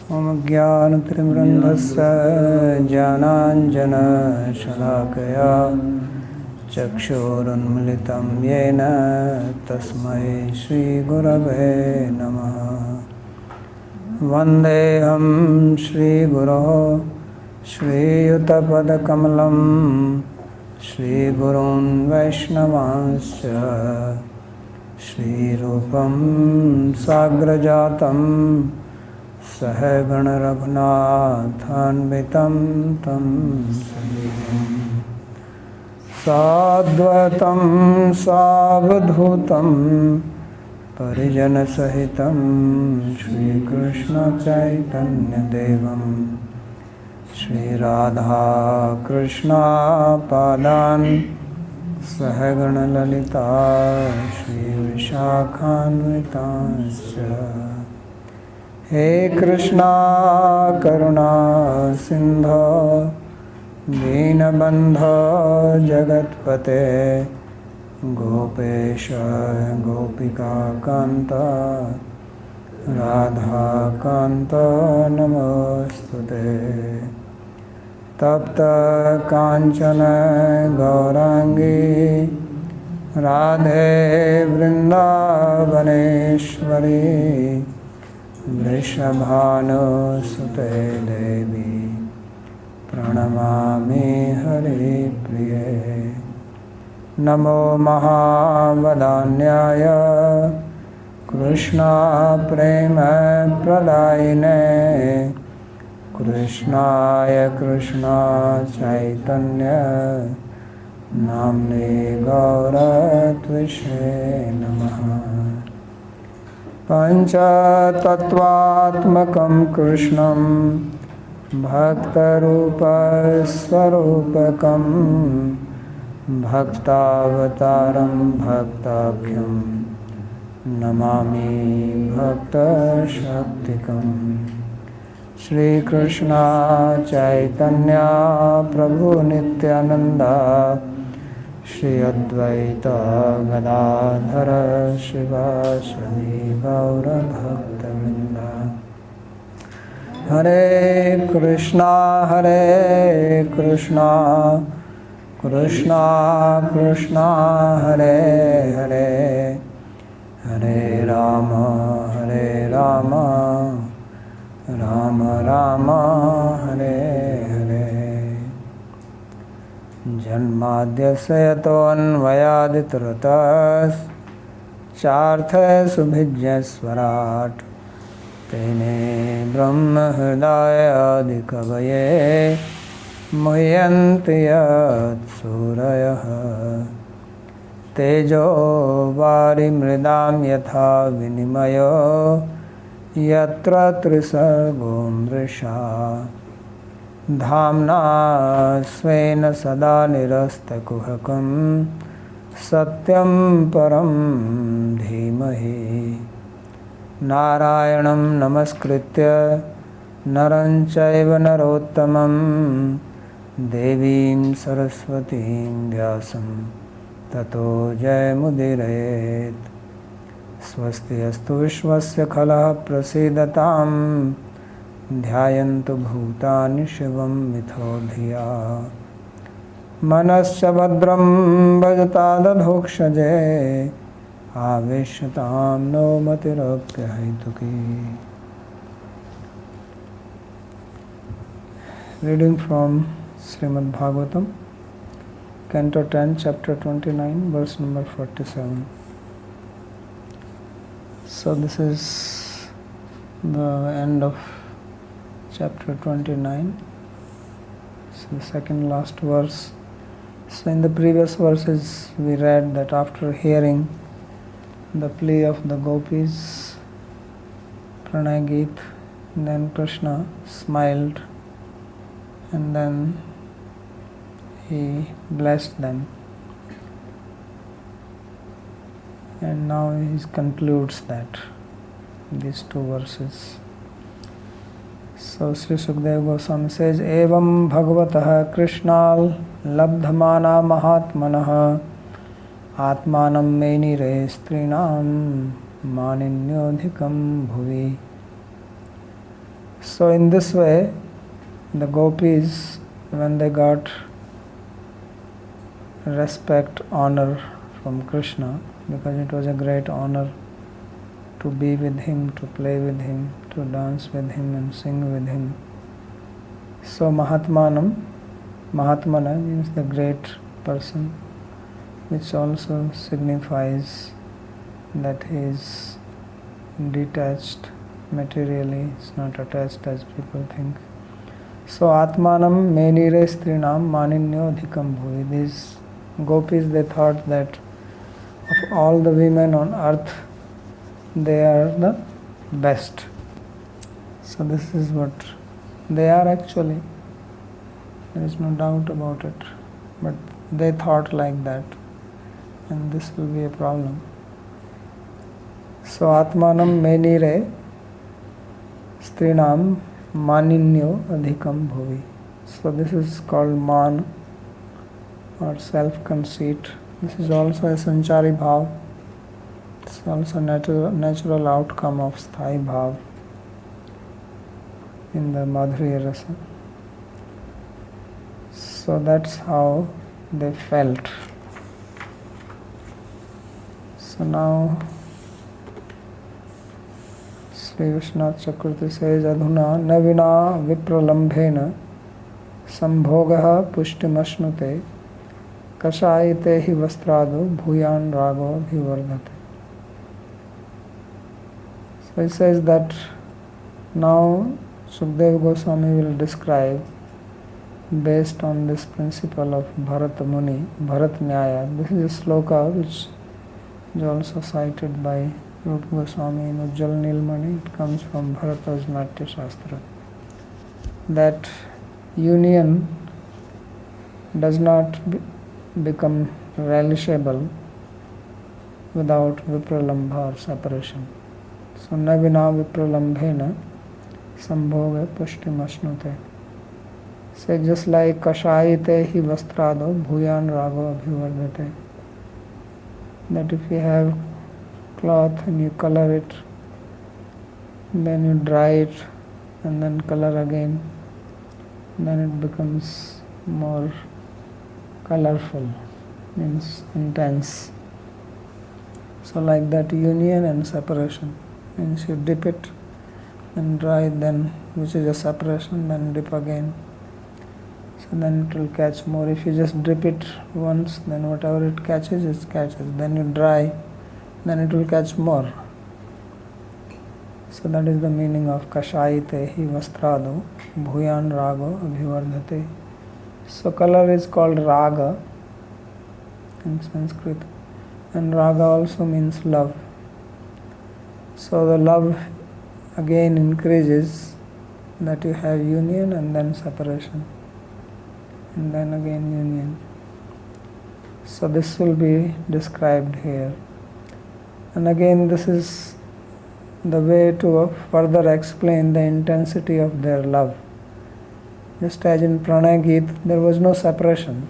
ज्ञानतिमिरन्धस्य ज्ञानाञ्जनशलाकया चक्षुरुन्मिलितं येन तस्मै श्रीगुरवे नमः। वन्देऽहं श्रीगुरोः श्रीयुतपदकमलं श्रीगुरून् वैष्णवांश्च श्रीरूपं साग्रजातं सहगणरघुनाथान्वितं तं सजीवं साद्वैतं सावधूतं परिजनसहितं श्रीकृष्णचैतन्यदेवं श्रीराधाकृष्णपादान् सहगणललिता श्रीविशाखान्वितांश्च। हे कृष्णा करुणा सिन्धो दीनबन्धो जगत्पते गोपेश गोपिकान्त राधाकान्त नमोस्तुते। तप्त कांचन गौरांगी राधे वृंदावनेश्वरी वृषभानुसुते देवी प्रणमामि हरिप्रिये। नमो महावदान्याय कृष्णा प्रेम प्रदायिने कृष्णाय कृष्णा चैतन्य नाम्ने गौरत्विषे नमः। पञ्चतत्त्वात्मकं कृष्णं भक्तरूपस्वरूपकं भक्तावतारं भक्ताख्यं नमामि भक्तशक्तिकम्। श्री कृष्णा चैतन्य प्रभु नित्यानंद श्री अद्वैत गदाधर शिवासदि गौरभक्तवृंद। हरे कृष्णा कृष्णा कृष्णा हरे हरे हरे राम राम राम हरे हरे। जन्माद्यस्य यतोऽन्वयादितरतश्चार्थसुभिज्ञस्वराट् तेने ब्रह्महृदायादिकवये मुह्यन्ति यत्सूरयः। तेजो वारिमृदां यथा विनिमयो यत्र त्रिसर्गो मृषा धाम्ना स्वेन सदा निरस्तकुहकं सत्यं परं धीमहि। नारायणं नमस्कृत्य नरं चैव नरोत्तमं देवीं सरस्वतीं व्यासं ततो जयमुदीरयेत्। स्वस्ति अस्तु विश्वस्य खलः प्रसीदतां ध्यायन्तु भूतानि शिवं मिथो धिया। मनश्च भद्रं भजतादधोक्षजे आवेश्यतां no मतिरप्यहैतुकी। Reading from Śrīmad-Bhāgavatam, Canto 10, Chapter 29, verse number 47. So this is the end of chapter 29. So the second last verse. So in the previous verses we read that after hearing the plea of the gopis, Pranay Geet, then Krishna smiled and then he blessed them. And now he concludes that these two verses. So Sri Sukadeva Goswami says, Evam Bhagavatah Krishnal labdhamana mahatmanah atmanam menire strinam maninyodhikam bhuvi. So in this way, the gopis, when they got respect, honor from Krishna, because it was a great honor to be with him, to play with him, to dance with him and sing with him. So Mahatmanam, Mahatmana means the great person, which also signifies that he is detached materially, is not attached as people think. So Atmanam menire strinam maninyo adhikam bhuvi. These gopis, they thought that of all the women on earth, they are the best. So this is what they are actually. There is no doubt about it. But they thought like that, and this will be a problem. So Atmanam menire strinam maninyo adhikam bhuvi. So this is called man or self-conceit. This is also a sanchari bhav. It's also natural outcome of sthai bhav in the Madhurya Rasa. So that's how they felt. So now Sri Vishnath Chakravarti says, Adhuna navina vipralambhena sambhogaha pushtimashnute kashayite hi vastrado bhuyan rago bhivardhate. So he says that now Sukadeva Goswami will describe, based on this principle of Bharata Muni, Bharat Nyaya. This is a sloka which is also cited by Rupa Goswami in Ujjal Nilmani. It comes from Bharata's Natya Shastra. That union does not become relishable without vipralambha or separation. So navina vipralambhena sambhoga pushtimashnute. So just like kashayite hi vastrado bhuyan rago abhivardhate. That if you have cloth and you color it, then you dry it and then color again, then it becomes more colorful, means intense. So like that, union and separation means you dip it and dry, then which is a separation, then dip again. So then it will catch more. If you just dip it once, then whatever it catches, it catches. Then you dry, then it will catch more. So that is the meaning of kashayite hi vastrado bhuyan rago abhivardhate. So color is called raga in Sanskrit, and raga also means love. So the love again increases, that you have union and then separation, and then again union. So this will be described here. And again, this is the way to further explain the intensity of their love. Just as in Pranay Geet, there was no separation.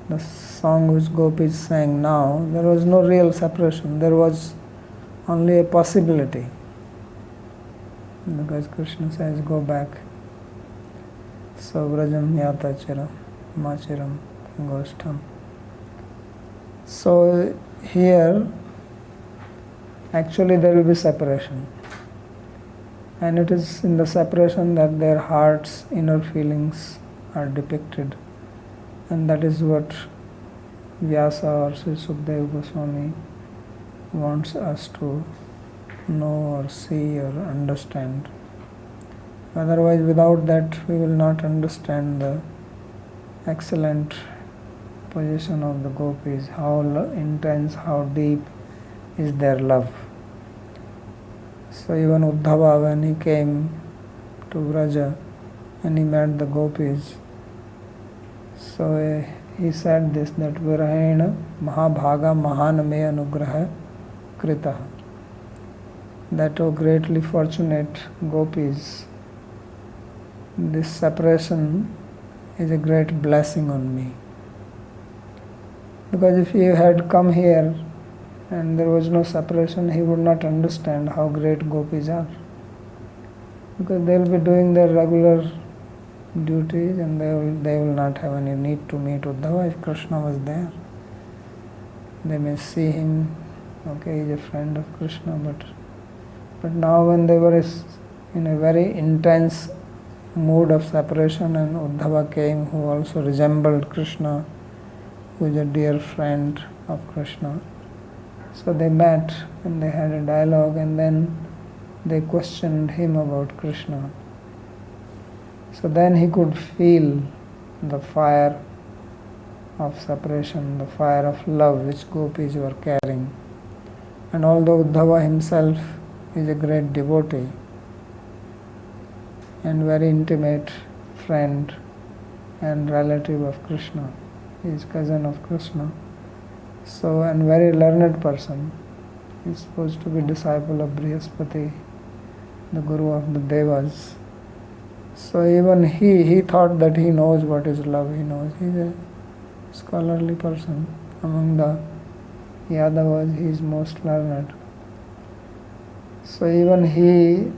The song which Gopis sang now, there was no real separation. There was only a possibility. Because Krishna says, go back. So Vrajam Yata Chiram, Machiram, Goshtam. So here, actually there will be separation. And it is in the separation that their hearts' inner feelings are depicted. And that is what Vyasa or Sri Sukadeva Goswami wants us to know or see or understand. Otherwise, without that, we will not understand the excellent position of the gopis, how intense, how deep is their love. So even Uddhava, when he came to Vraja and he met the gopis, so he said this, that Virahena Mahabhaga Mahan Me Anugraha Krita. That, oh greatly fortunate gopis, this separation is a great blessing on me. Because if he had come here and there was no separation, he would not understand how great gopis are. because they will be doing their regular duties and they will not have any need to meet Uddhava if Krishna was there. They may see him, okay, he's a friend of Krishna, but now when they were in a very intense mood of separation and Uddhava came, who also resembled Krishna, who is a dear friend of Krishna. So they met and they had a dialogue, and then they questioned him about Krishna. So then he could feel the fire of separation, the fire of love which gopis were carrying. And although Uddhava himself is a great devotee and very intimate friend and relative of Krishna, he is cousin of Krishna, so and very learned person, he is supposed to be disciple of Brihaspati, the guru of the Devas. So even he thought that he knows what is love, he knows. He is a scholarly person. Among the Yadavas, he is most learned. So even he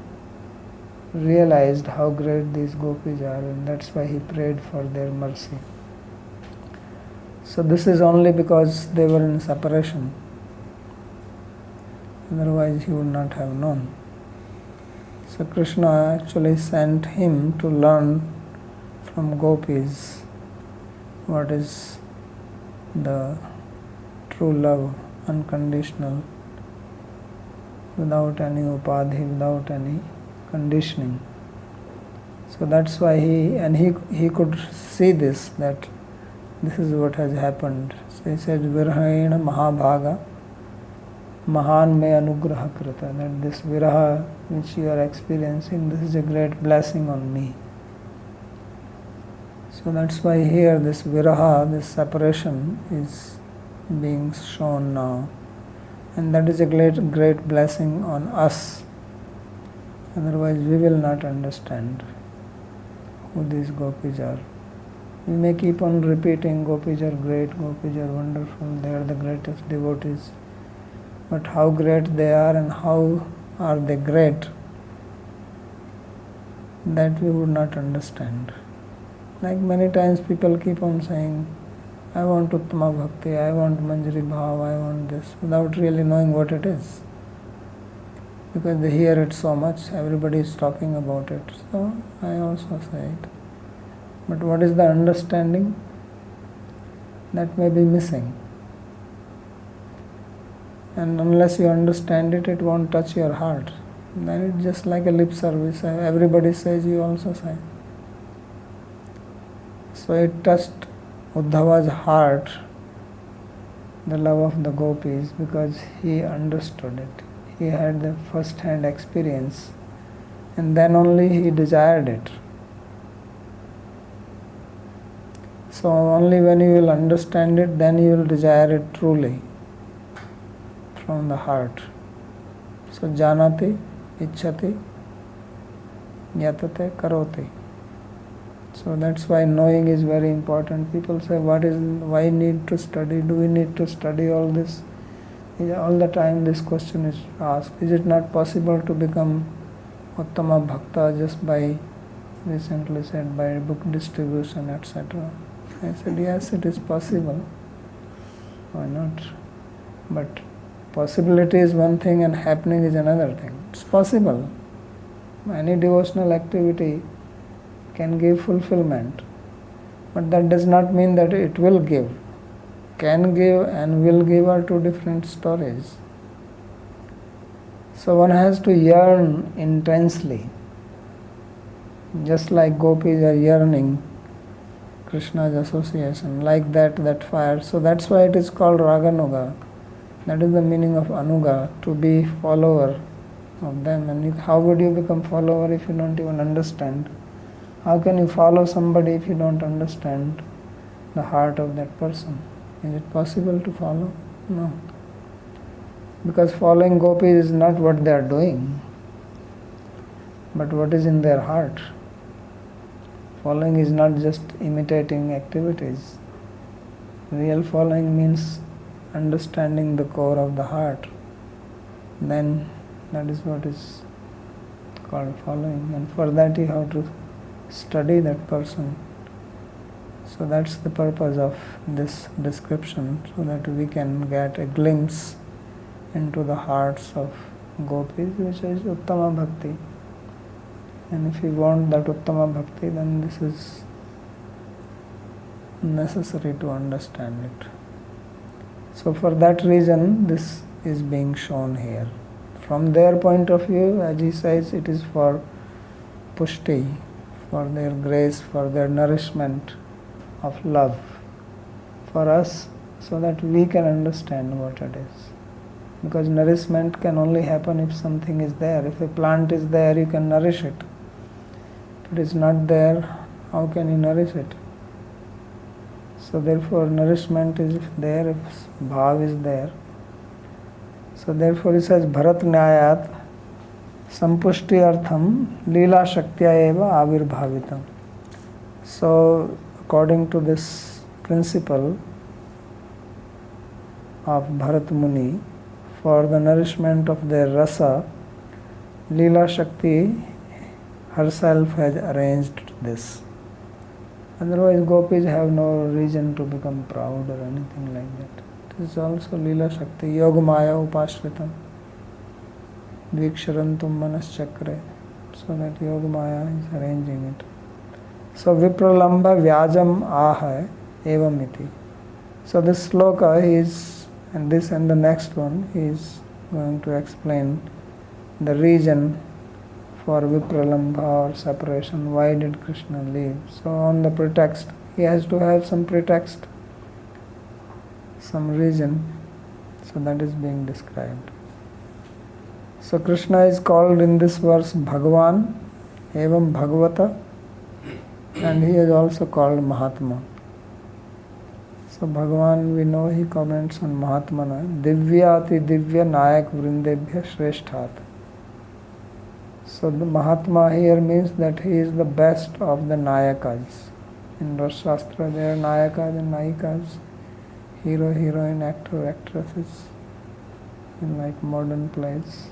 realized how great these gopis are, and that's why he prayed for their mercy. So this is only because they were in separation. Otherwise he would not have known. So Krishna actually sent him to learn from gopis what is the true love, unconditional, without any upadhi, without any conditioning. So that's why he could see this, that this is what has happened. So he said, Virhaena Mahabhaga Mahan me anugraha krita, that this viraha which you are experiencing, this is a great blessing on me. So that's why here this viraha, this separation is being shown now. And that is a great blessing on us. Otherwise we will not understand who these gopis are. We may keep on repeating, gopis are great, gopis are wonderful, they are the greatest devotees. But how great they are and how are they great, that we would not understand. Like many times people keep on saying, I want Uttama Bhakti, I want Manjari Bhav, I want this, without really knowing what it is. Because they hear it so much, everybody is talking about it. So I also say it. But what is the understanding? That may be missing. And unless you understand it, it won't touch your heart. Then it's just like a lip service. Everybody says, you also say. So it touched Uddhava's heart, the love of the gopis, because he understood it. He had the first-hand experience, and then only he desired it. So only when you will understand it, then you will desire it truly, from the heart. So janati, ichchati, yatate, karoti. So that's why knowing is very important. People say, why need to study? Do we need to study all this? All the time this question is asked. Is it not possible to become Uttama Bhakta just by, recently said, by book distribution, etc.? I said, yes, it is possible. Why not? But possibility is one thing and happening is another thing. It's possible. Any devotional activity can give fulfillment, but that does not mean that it will give. Can give and will give are two different stories. So one has to yearn intensely, just like gopis are yearning Krishna's association, like that fire. So that's why it is called Raganuga. That is the meaning of Anuga, to be follower of them. And how would you become follower if you don't even understand? How can you follow somebody if you don't understand the heart of that person? Is it possible to follow? No. Because following gopis is not what they are doing, but what is in their heart. Following is not just imitating activities. Real following means understanding the core of the heart. Then that is what is called following, and for that you have to study that person. So that's the purpose of this description, so that we can get a glimpse into the hearts of gopis, which is Uttama Bhakti. And if you want that Uttama Bhakti, then this is necessary to understand it. So for that reason, this is being shown here. From their point of view, as he says, it is for pushti, for their grace, for their nourishment of love. For us, so that we can understand what it is. Because nourishment can only happen if something is there. If a plant is there, you can nourish it. If it is not there, how can you nourish it? So therefore nourishment is there if bhav is there. So therefore it says Bharat Nyayat Sampushti Artham Lila Shaktya Eva Avirbhavitam. So according to this principle of Bharat Muni, for the nourishment of their rasa, Leela Shakti herself has arranged this. Otherwise gopis have no reason to become proud or anything like that. It is also Leela Shakti, Yogamaya Upashritam, Viksharantum Manas Chakre. So that Yogamaya is arranging it. So Vipralamba Vyajam Aha Evamiti. So this sloka is, and this and the next one, he is going to explain the reason for Vipralambha or separation. Why did Krishna leave? So on the pretext, he has to have some pretext, some reason. So that is being described. So Krishna is called in this verse Bhagavan, Evam Bhāgavata, and he is also called Mahatma. So Bhagavan, we know he comments on Mahatmana, Divyati Divya Nayak Vrindebhya Shresthat. So the Mahatma here means that he is the best of the Nayakas. In Rasa Shastra there are Nayakas and Nayikas, hero, heroine, actor, actresses, in like modern plays.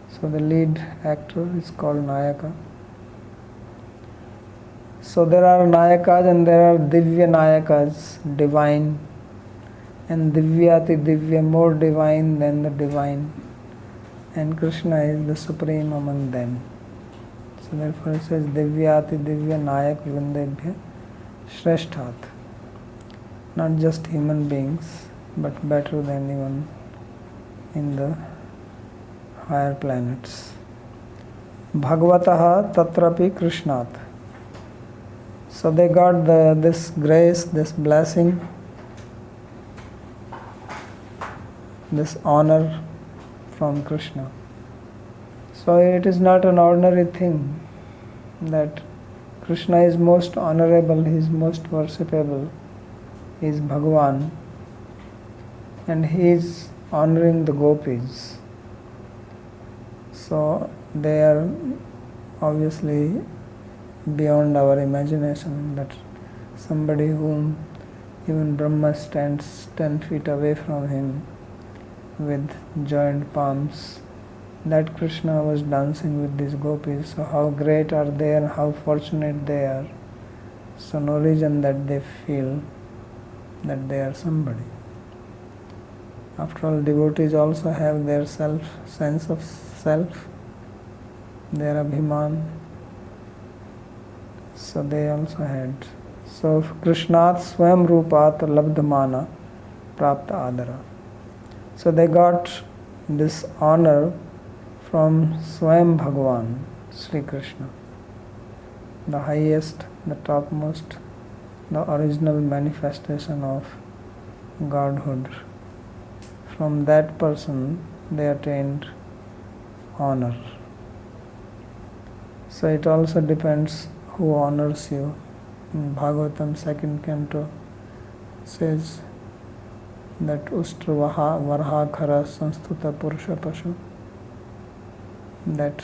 So the lead actor is called Nayaka. So there are Nayakas and there are Divya Nayakas, divine, and Divyati Divya, more divine than the divine. And Krishna is the supreme among them. So therefore it says Divyati Divya Nayak Vrindebhya Shresthat. Not just human beings, but better than even in the higher planets. Bhagavataha Tatrapi Krishnat. So they got this grace, this blessing, this honor from Krishna. So it is not an ordinary thing that Krishna is most honorable, he is most worshipable, he is Bhagavan, and he is honoring the gopis. So they are obviously beyond our imagination, that somebody whom even Brahma stands 10 feet away from him with joined palms, that Krishna was dancing with these gopis. So how great are they and how fortunate they are. So no reason that they feel that they are somebody. After all, devotees also have their sense of self, their abhiman. So they also had. So Krishnat Swam Rupat Labdhamana Prapta Adara. So they got this honor from Swam Bhagavan, Sri Krishna, the highest, the topmost, the original manifestation of Godhood. From that person they attained honor. So it also depends who honors you. In Bhāgavatam 2nd Canto says that Ustra Varha Khara Sanstuta Purusha Pashu, that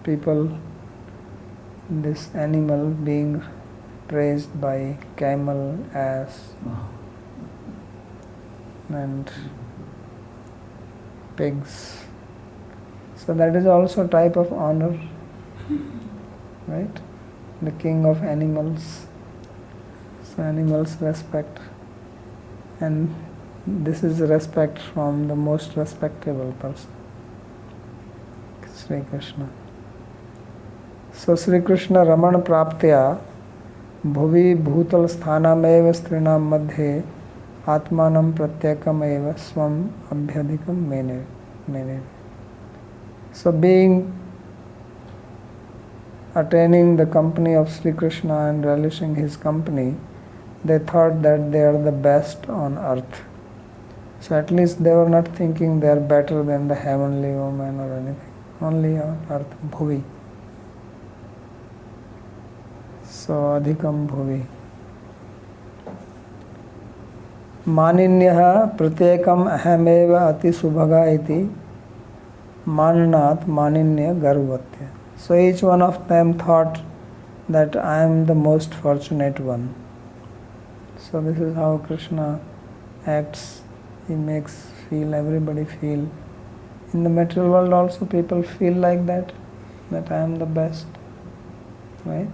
people, this animal being praised by camel, ass and pigs. So that is also a type of honor. right? The king of animals. So animals respect, and this is respect from the most respectable person, Sri Krishna. So Sri Krishna Raman Praptya Bhuvi Bhutal Sthanameva Strinam Madhe Atmanam Pratyakam Eva Swam Abhyadikam Mene. So attaining the company of Sri Krishna and relishing his company, they thought that they are the best on earth. So at least they were not thinking they are better than the heavenly woman or anything. Only on earth, Bhuvi. So Adhikam Bhuvi. Maninyah Pratyekam Ahameva Ati Subhaga iti Mananat Maninya Garvatya. So each one of them thought that I am the most fortunate one. So this is how Krishna acts. He makes everybody feel. In the material world also people feel like that I am the best. Right?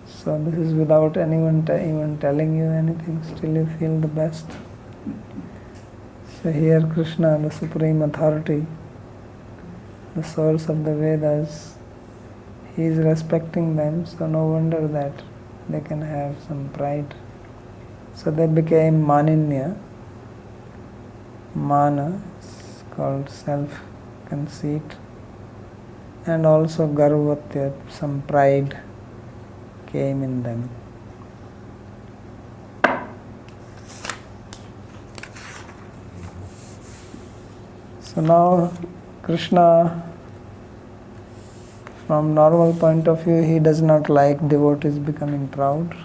So this is without anyone even telling you anything, still you feel the best. So here Krishna, the supreme authority, the source of the Vedas, he is respecting them, so no wonder that they can have some pride. So they became Maninya. Mana is called self-conceit, and also Garvatya, some pride came in them. So now Krishna, from normal point of view, he does not like devotees becoming proud.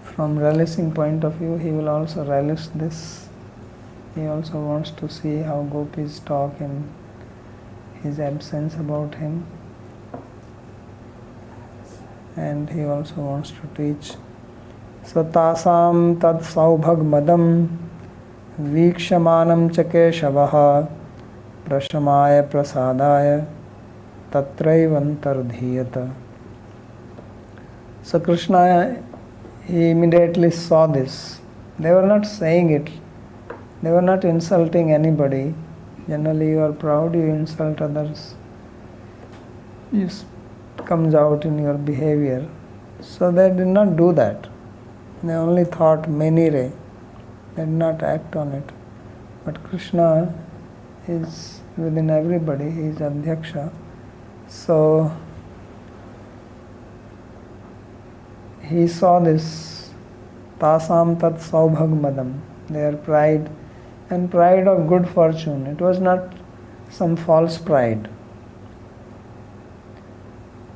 From relishing point of view, he will also relish this. He also wants to see how gopis talk in his absence about him. And he also wants to teach. So tasam tad saubhag madam Vikshamanam Chakeshavaha Prashamaya Prasadaya Tatraivantardhiyata. So Krishna, he immediately saw this. They were not saying it. They were not insulting anybody. Generally you are proud, you insult others. It comes out in your behavior. So they did not do that. They only thought menire. They did not act on it. But Krishna is within everybody. He is Adhyaksha. So he saw this tasam tat saubhag madam, their pride, and pride of good fortune. It was not some false pride.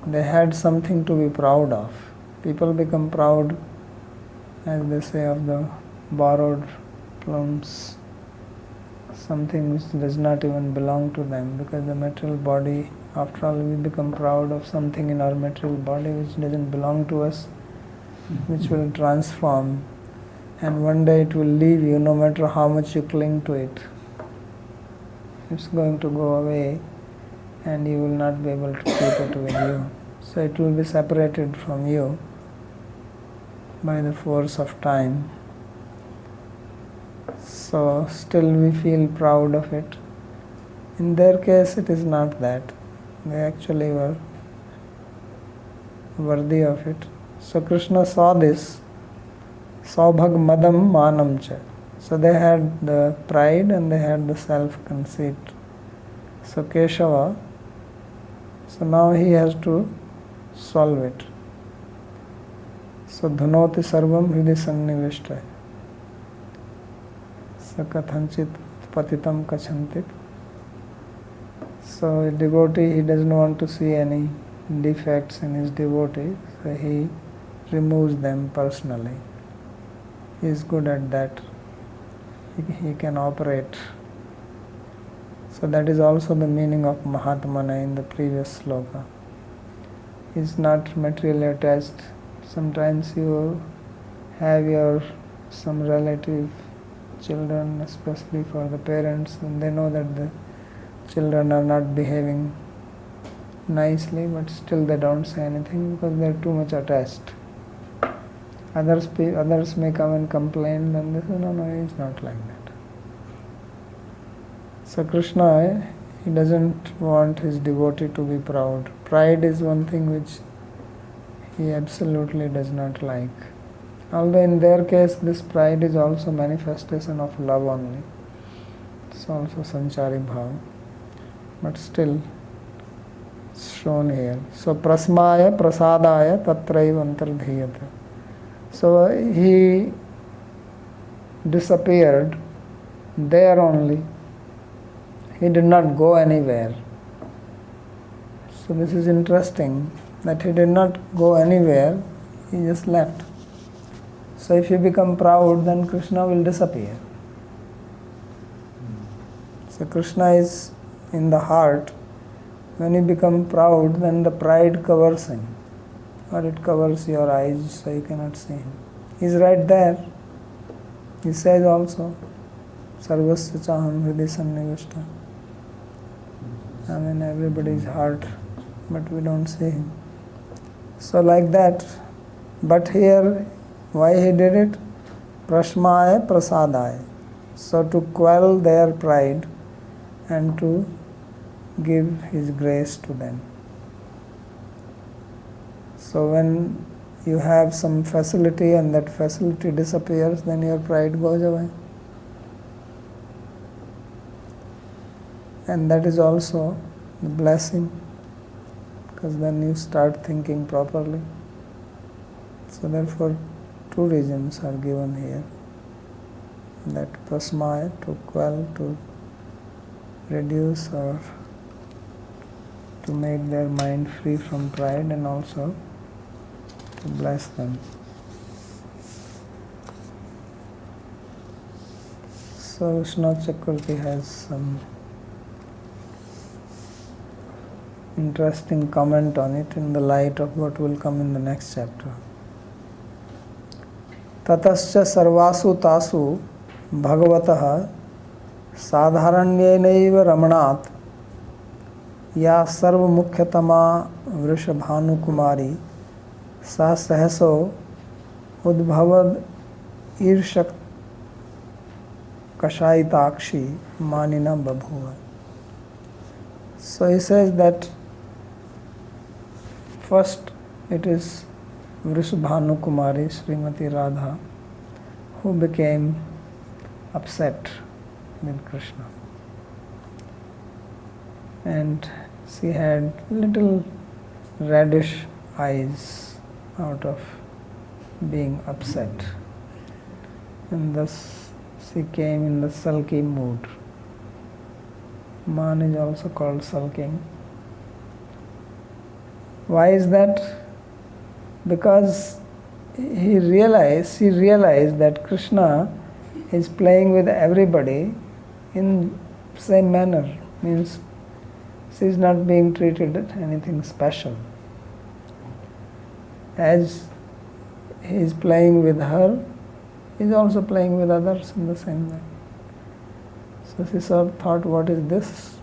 They had something to be proud of. People become proud, as they say, of the borrowed plums, something which does not even belong to them, because the material body, after all, we become proud of something in our material body which doesn't belong to us, which will transform, and one day it will leave you no matter how much you cling to it. It's going to go away and you will not be able to keep it with you. So it will be separated from you by the force of time. So still we feel proud of it. In their case it is not that. They actually were worthy of it. So Krishna saw this. Saubhag madam manam cha. So they had the pride and they had the self-conceit. So Keshava, so now he has to solve it. So dhunoti sarvam hridi sannivishta. So kathanchit patitam kachantit. So a devotee, he doesn't want to see any defects in his devotee, so he removes them personally. He is good at that. He can operate. So that is also the meaning of Mahatmana in the previous sloka. He is not materially attached. Sometimes you have some relative children, especially for the parents, and they know that the children are not behaving nicely, but still they don't say anything because they're too much attached. Others may come and complain, then they say, no, he's not like that. So Krishna, he doesn't want his devotee to be proud. Pride is one thing which he absolutely does not like. Although in their case, this pride is also manifestation of love only. It's also sanchari bhava. But still, it's shown here. So, prasmaya prasadaya tatraiva antardhiyata. So, he disappeared there only. He did not go anywhere. So, this is interesting that he did not go anywhere, he just left. So, if you become proud, then Krishna will disappear. So, Krishna is in the heart. When you become proud, then the pride covers him, or it covers your eyes so you cannot see him. He is right there. He says also, Sarvasya chaham hridhi sannivishta. I mean, everybody's heart, but we don't see him. So like that, but here, why he did it? Prashmaya prasadaya. So to quell their pride and to give his grace to them. So when you have some facility and that facility disappears, then your pride goes away. And that is also the blessing, because then you start thinking properly. So therefore, two reasons are given here. That prasmaya, to quell, to reduce or to make their mind free from pride, and also to bless them. So Vishwanath Chakravarti has some interesting comment on it in the light of what will come in the next chapter. Tatascha sarvasu tasu bhagavatah sadharanyenaiva ramanat ya sarva mukhyatama vrishabhanu kumari sa sahaso udbhavad irshak kashaitakshi manina babhuva. So he says that first it is Vrishabhanu Kumari, Srimati Radha, who became upset with Krishna. And she had little reddish eyes out of being upset. And thus she came in the sulky mood. Man is also called sulking. Why is that? Because she realized that Krishna is playing with everybody in same manner. Means she is not being treated anything special. As he is playing with her, he is also playing with others in the same way. So she thought, what is this?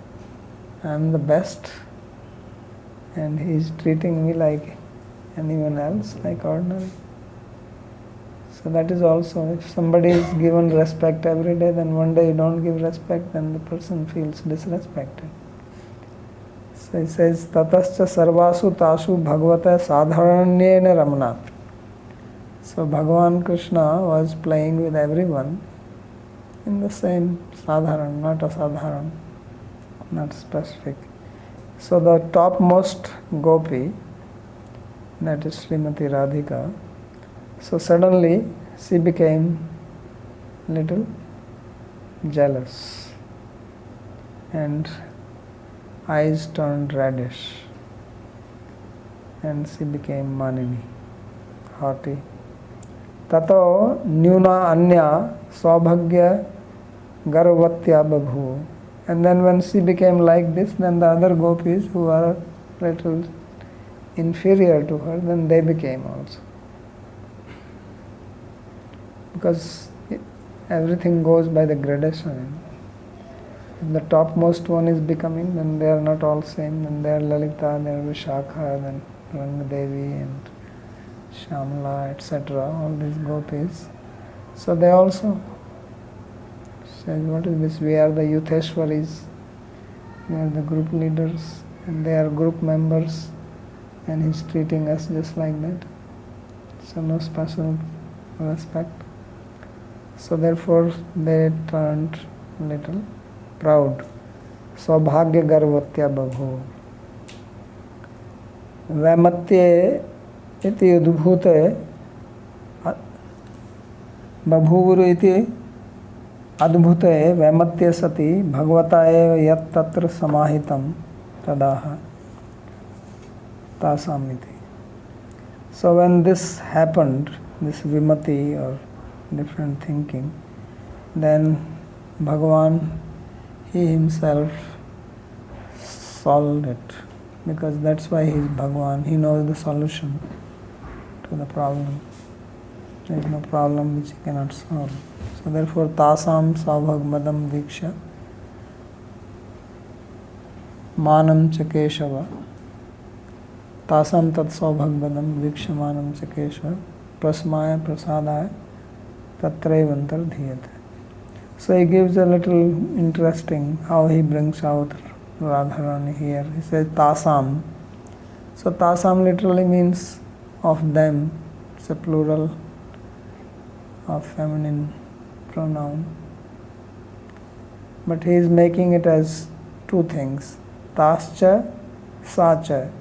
I am the best, and he is treating me like anyone else, like ordinary. So that is also, if somebody is given respect every day, then one day you don't give respect, then the person feels disrespected. So he says, Tatascha sarvasu tasu bhagavata sadharanyena ramanat. So Bhagavan Krishna was playing with everyone in the same sadharan, not asadharan, not specific. So the topmost gopi, that is Srimati Radhika, so suddenly she became little jealous and eyes turned reddish, and she became Manini, haughty. Tato nyuna anya saubhagya garvatya babhu. And then when she became like this, then the other gopis who are little inferior to her, then they became also. Because everything goes by the gradation. If the topmost one is becoming, then they are not all same. Then they are Lalita, they are Vishakha, then Rangadevi and Shamla, etc. All these gopis. So they also says, what is this? We are the Yutheshwaris. We are the group leaders and they are group members, and he's treating us just like that. So no special respect. So therefore they turned little proud. Saubhagya garvatya babhu. Vaimatye iti udbhute babhuvuru iti adbhute vaimatye sati bhagavata eva yat tatra samahitam tadaha tasamiti. So when this happened, this vimati or different thinking, then Bhagavan, he himself solved it, because that's why he is Bhagavan. He knows the solution to the problem. There is no problem which he cannot solve. So therefore, tasam saubhagmadam viksha manam cha keshava tasam tat saubhagmadam viksha manam cha keshava prasmaya prasadaya tatraivantar dhiyate. So he gives a little interesting how he brings out Radharani here. He says tasam. So tasam literally means of them. It's a plural of feminine pronoun. But he is making it as two things. Tascha, sacha.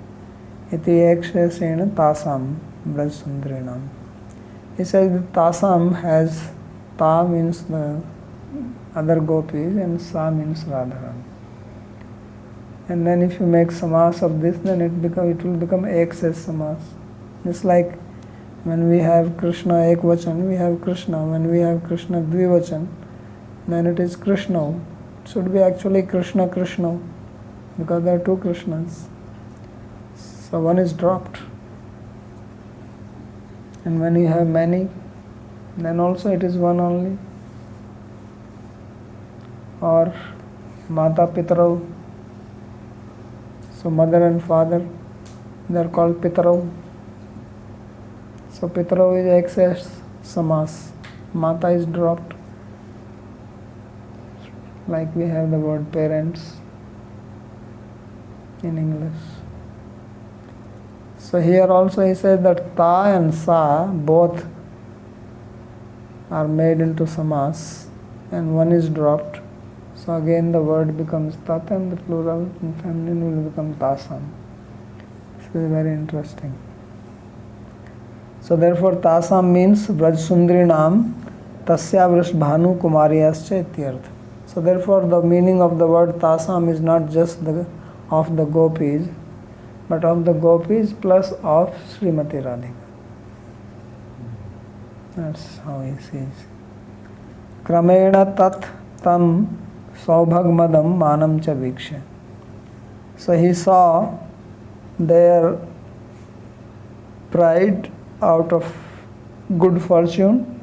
Iti ekshesena tasam brajsundrinam. He says that tasam has ta means the other gopis and sa means Radharani. And then if you make samas of this, then it will become ekses samas. Just like when we have Krishna ekvachan, we have Krishna. When we have Krishna dvivachan, then it is Krishna. It should be actually Krishna Krishna, because there are two Krishnas. So one is dropped. And when you have many, then also it is one only. Or Mata Pitarau. So mother and father, they are called Pitarau. So Pitarau is excess samas. Mata is dropped. Like we have the word parents in English. So here also he says that ta and sa both are made into samas and one is dropped. So again the word becomes tat and the plural in feminine will become tasam. This is very interesting. So therefore tasam means Vrajsundrinam tasya vrashbhanu kumariyascha ityarth. So therefore the meaning of the word tasam is not just of the gopis, but of the gopis plus of Srimati Radhika. That's how he sees. Kramena tat tam saubhagmadam manam cha viksha. So he saw their pride out of good fortune,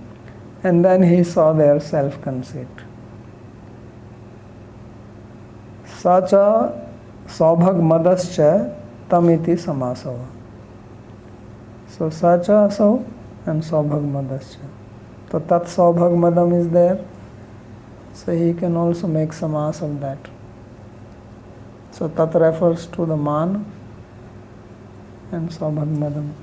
and then he saw their self-conceit. Sacha saubhagmadascha tamiti samasava. So sacha so and saubhagmadascha. So tat saubhagmadam is there. So he can also make samas of that. So tat refers to the man and saubhagmadam.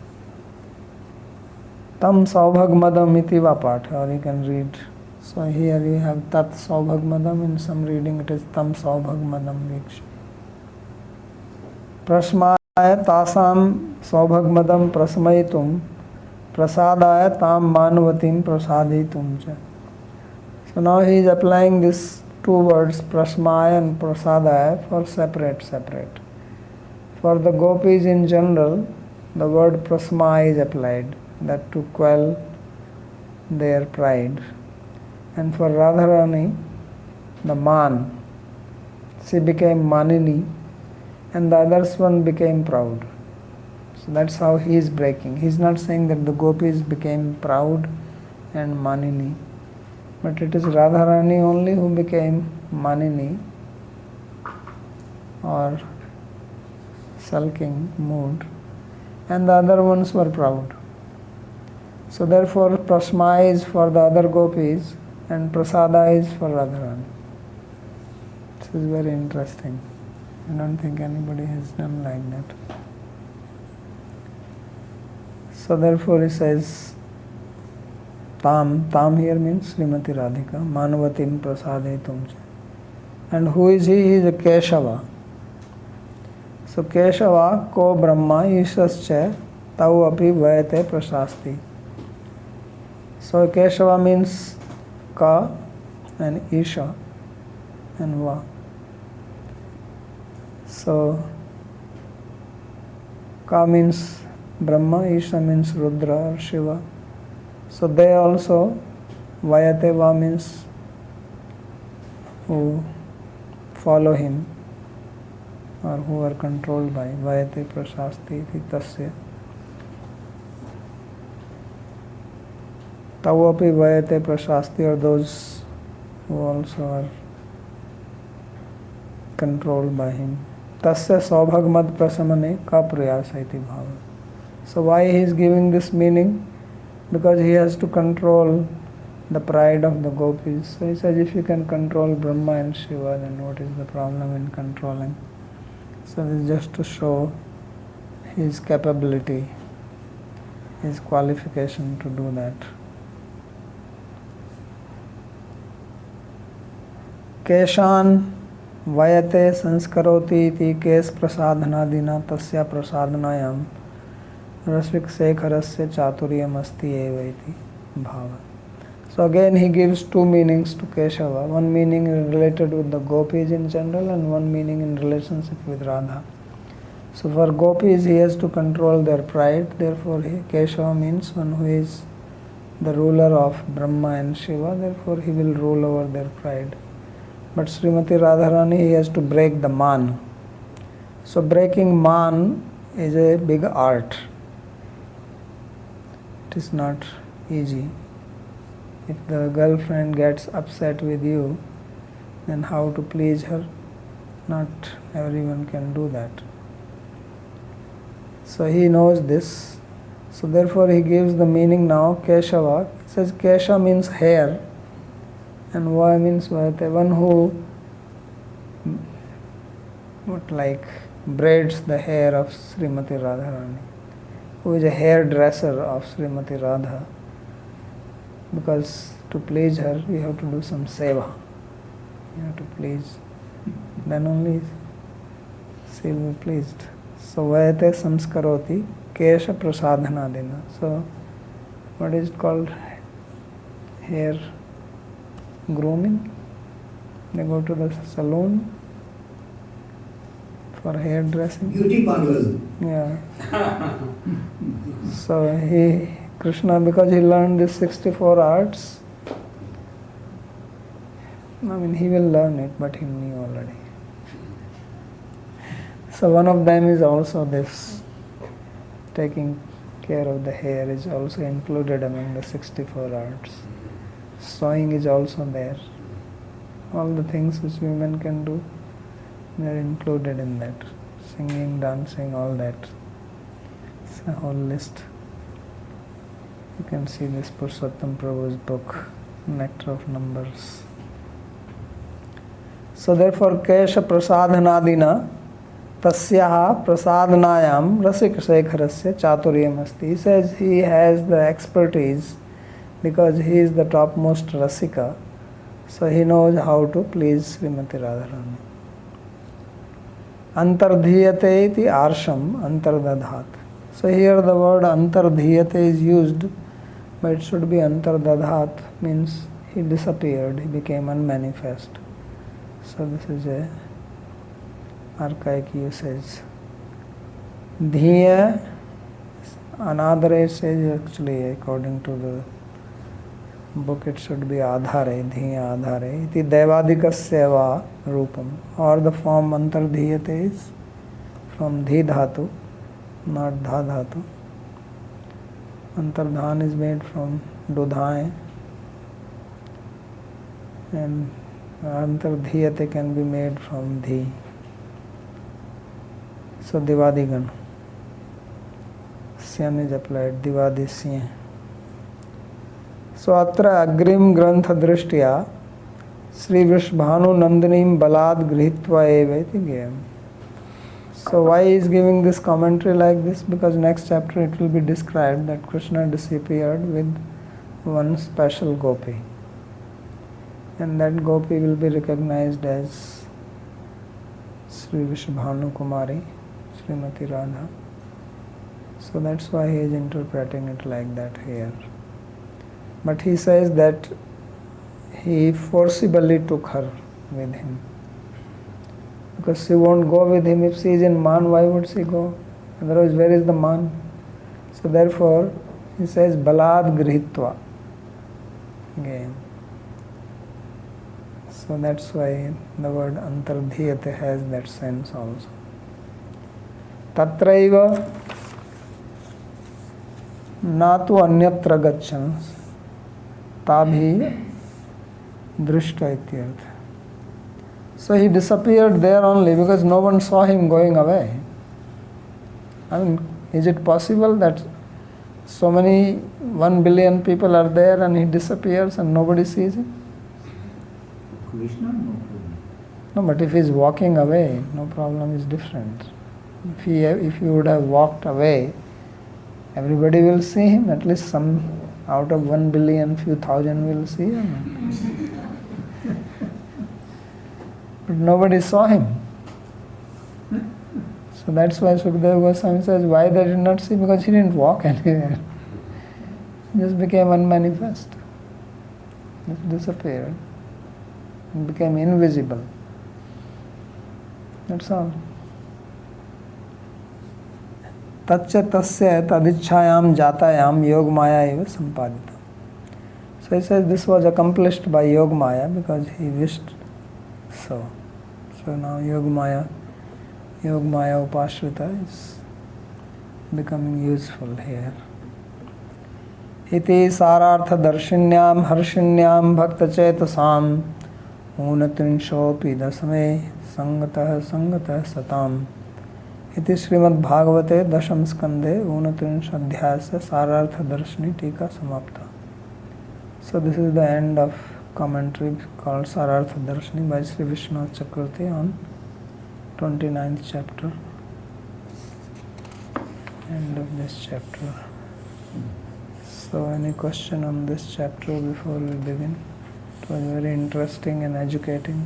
Tam saubhagmadam iti vapatha, or you can read. So here you have tat saubhagmadam, in some reading it is tam saubhagmadam viksha. Prasmaya tasam saubhagmadam prasmayitum prasadaya tam manavatim prasaditum cha. So now he is applying these two words prasmaya and prasadaya for separate. For the gopis in general, the word prasmaya is applied, that to quell their pride. And for Radharani, the man, she became manini, and the others one became proud. So that's how he is breaking. He is not saying that the gopis became proud and manini, but it is Radharani only who became manini, or sulking mood, and the other ones were proud. So therefore prasma is for the other gopis and prasada is for Radharani. This is very interesting. I don't think anybody has done like that. So therefore he says, Tam here means Srimati Radhika, Manavatim Prasadetum. And who is he? He is a Keshava. So Keshava ko Brahma Ishascha Tau api Vayate Prasasti. So Keshava means Ka and Isha and Va. So Ka means Brahma, Isha means Rudra or Shiva. So they also, Vayate Va means who follow him or who are controlled by. Vayate Prasasti iti tasya. Tavapi Vayate Prasasti are those who also are controlled by him. Tasya Saubhagmad Prasamane ka prayasa iti bhava. So why he is giving this meaning? Because he has to control the pride of the gopis. So he says, if you can control Brahma and Shiva, then what is the problem in controlling? So this is just to show his capability, his qualification to do that. Keshan vayate sanskaroti iti kes prasadhanadina tasya prasadhanayam rasvik sekharasya chaturyam asti eva iti bhava. So again he gives two meanings to Keshava. One meaning is related with the gopis in general and one meaning in relationship with Radha. So for gopis he has to control their pride. Therefore Keshava means one who is the ruler of Brahma and Shiva. Therefore he will rule over their pride. But Srimati Radharani, he has to break the man. So breaking man is a big art. It is not easy. If the girlfriend gets upset with you, then how to please her? Not everyone can do that. So he knows this. So therefore he gives the meaning now, Keshava. He says Kesha means hair and Va means Vayate, one who braids the hair of Srimati Radharani, who is a hairdresser of Srimati Radha. Because to please her, you have to do some seva. You have to please. Then only she will be pleased. So, Vayate samskaroti kesha prasadhanadina. So, what is it called? Hair grooming. They go to the saloon for hairdressing. Beauty parlor. Yeah. So, Krishna, because he learned these 64 arts, he will learn it, but he knew already. So one of them is also this, taking care of the hair is also included among the 64 arts. Sewing is also there. All the things which women can do, they are included in that. Singing, dancing, all that. It's a whole list. You can see this Purushottam Prabhu's book, Nectar of Numbers. So therefore, Kesha Prasadhanadina Tasyaha Prasadhanayam Rasik Sekharasya Chaturyam Asti. He says he has the expertise because he is the topmost Rasika. So he knows how to please Srimati Radharani. Antardhiyate iti arsham antardadhat. So here the word antardhiyate is used, but it should be antardadhat, means he disappeared, he became unmanifest. So this is a archaic usage. Dhiya, another usage actually, according to the book, it should be adhare, dhiya adhare. Iti devadikasya va rupam. Or the form antardhiyate is from dhi dhatu, not dha dhatu. Antardhan is made from dudhaye, and antardhiyate can be made from dhi. So Divadigan. Syan is applied. Divadisya. So atra agrim grantha drishtya Sri Vrishabhanu Nandinim Balad Grihitva Eveti Gayam. So why he is giving this commentary like this? Because next chapter it will be described that Krishna disappeared with one special gopi. And that gopi will be recognized as Sri Vrishabhanu Kumari, Srimati Radha. So that's why he is interpreting it like that here. But he says that he forcibly took her with him. Because she won't go with him. If she is in Man, why would she go? Otherwise, where is the Man? So therefore, he says, Balad Grihitva. Again. So that's why the word Antardhiyate has that sense also. Tatraiva Natu Anyatra Gacchans Tabhi Drishta Ityartha. So he disappeared there only because no one saw him going away. I mean, is it possible that so many 1 billion people are there and he disappears and nobody sees him? Krishna, no problem. No, but if he is walking away, no problem is different. If he would have walked away, everybody will see him. At least some out of 1 billion, few thousand will see him. But nobody saw him. So that's why Sukadeva Goswami says, why they did not see? Because he didn't walk anywhere. He just became unmanifest. Just disappeared. And became invisible. That's all. Tatcha tasya tadichhayam jatayam yog maya eva sampadita. So he says this was accomplished by Yog Maya because he wished so. So now Yog Maya Upashrita is becoming useful here. Iti sarartha darshinyam harshinyam bhakta chetasam unatrinshopi dasame sangatah satam. Iti Śrīmad-Bhāgavate dasham skandhe unatrinshaadhyasya sarartha darshini tika samapta. So this is the end of commentary called Sarartha Darshini by Sri Vishnu Chakravarti on 29th chapter. End of this chapter. So any question on this chapter before we begin? It was a very interesting and educative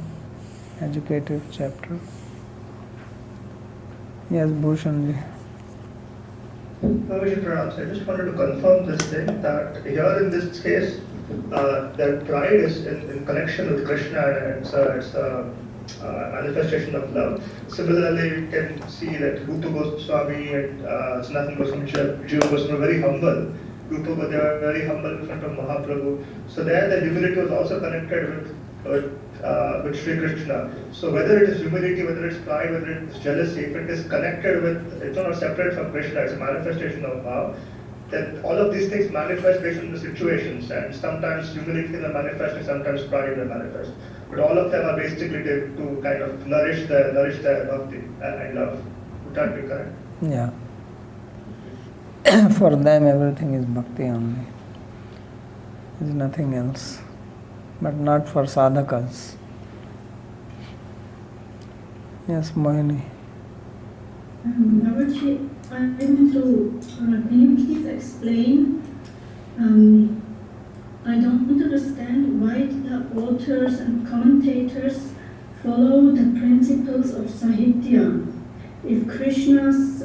chapter. Yes, Bhushanji. I just wanted to confirm this thing that here in this case, that pride is in connection with Krishna and it's a manifestation of love. Similarly, you can see that Rupa Goswami and Sanatana Goswami, Jiva Goswami were very humble. Rupa, they were very humble in front of Mahaprabhu. So there the humility was also connected with Sri Krishna. So whether it is humility, whether it's pride, whether it's jealousy, if it is connected with, it's not separate from Krishna, it's a manifestation of Bhav, that all of these things manifest based on the situations, and sometimes humility will manifest and sometimes pride will manifest. But all of them are basically to kind of nourish their bhakti and love. Would that be correct? Yeah. For them everything is bhakti only. There is nothing else. But not for sadhakas. Yes, Mohini. Babaji, I want to, can you please explain, I don't understand why the authors and commentators follow the principles of Sahitya. If Krishna's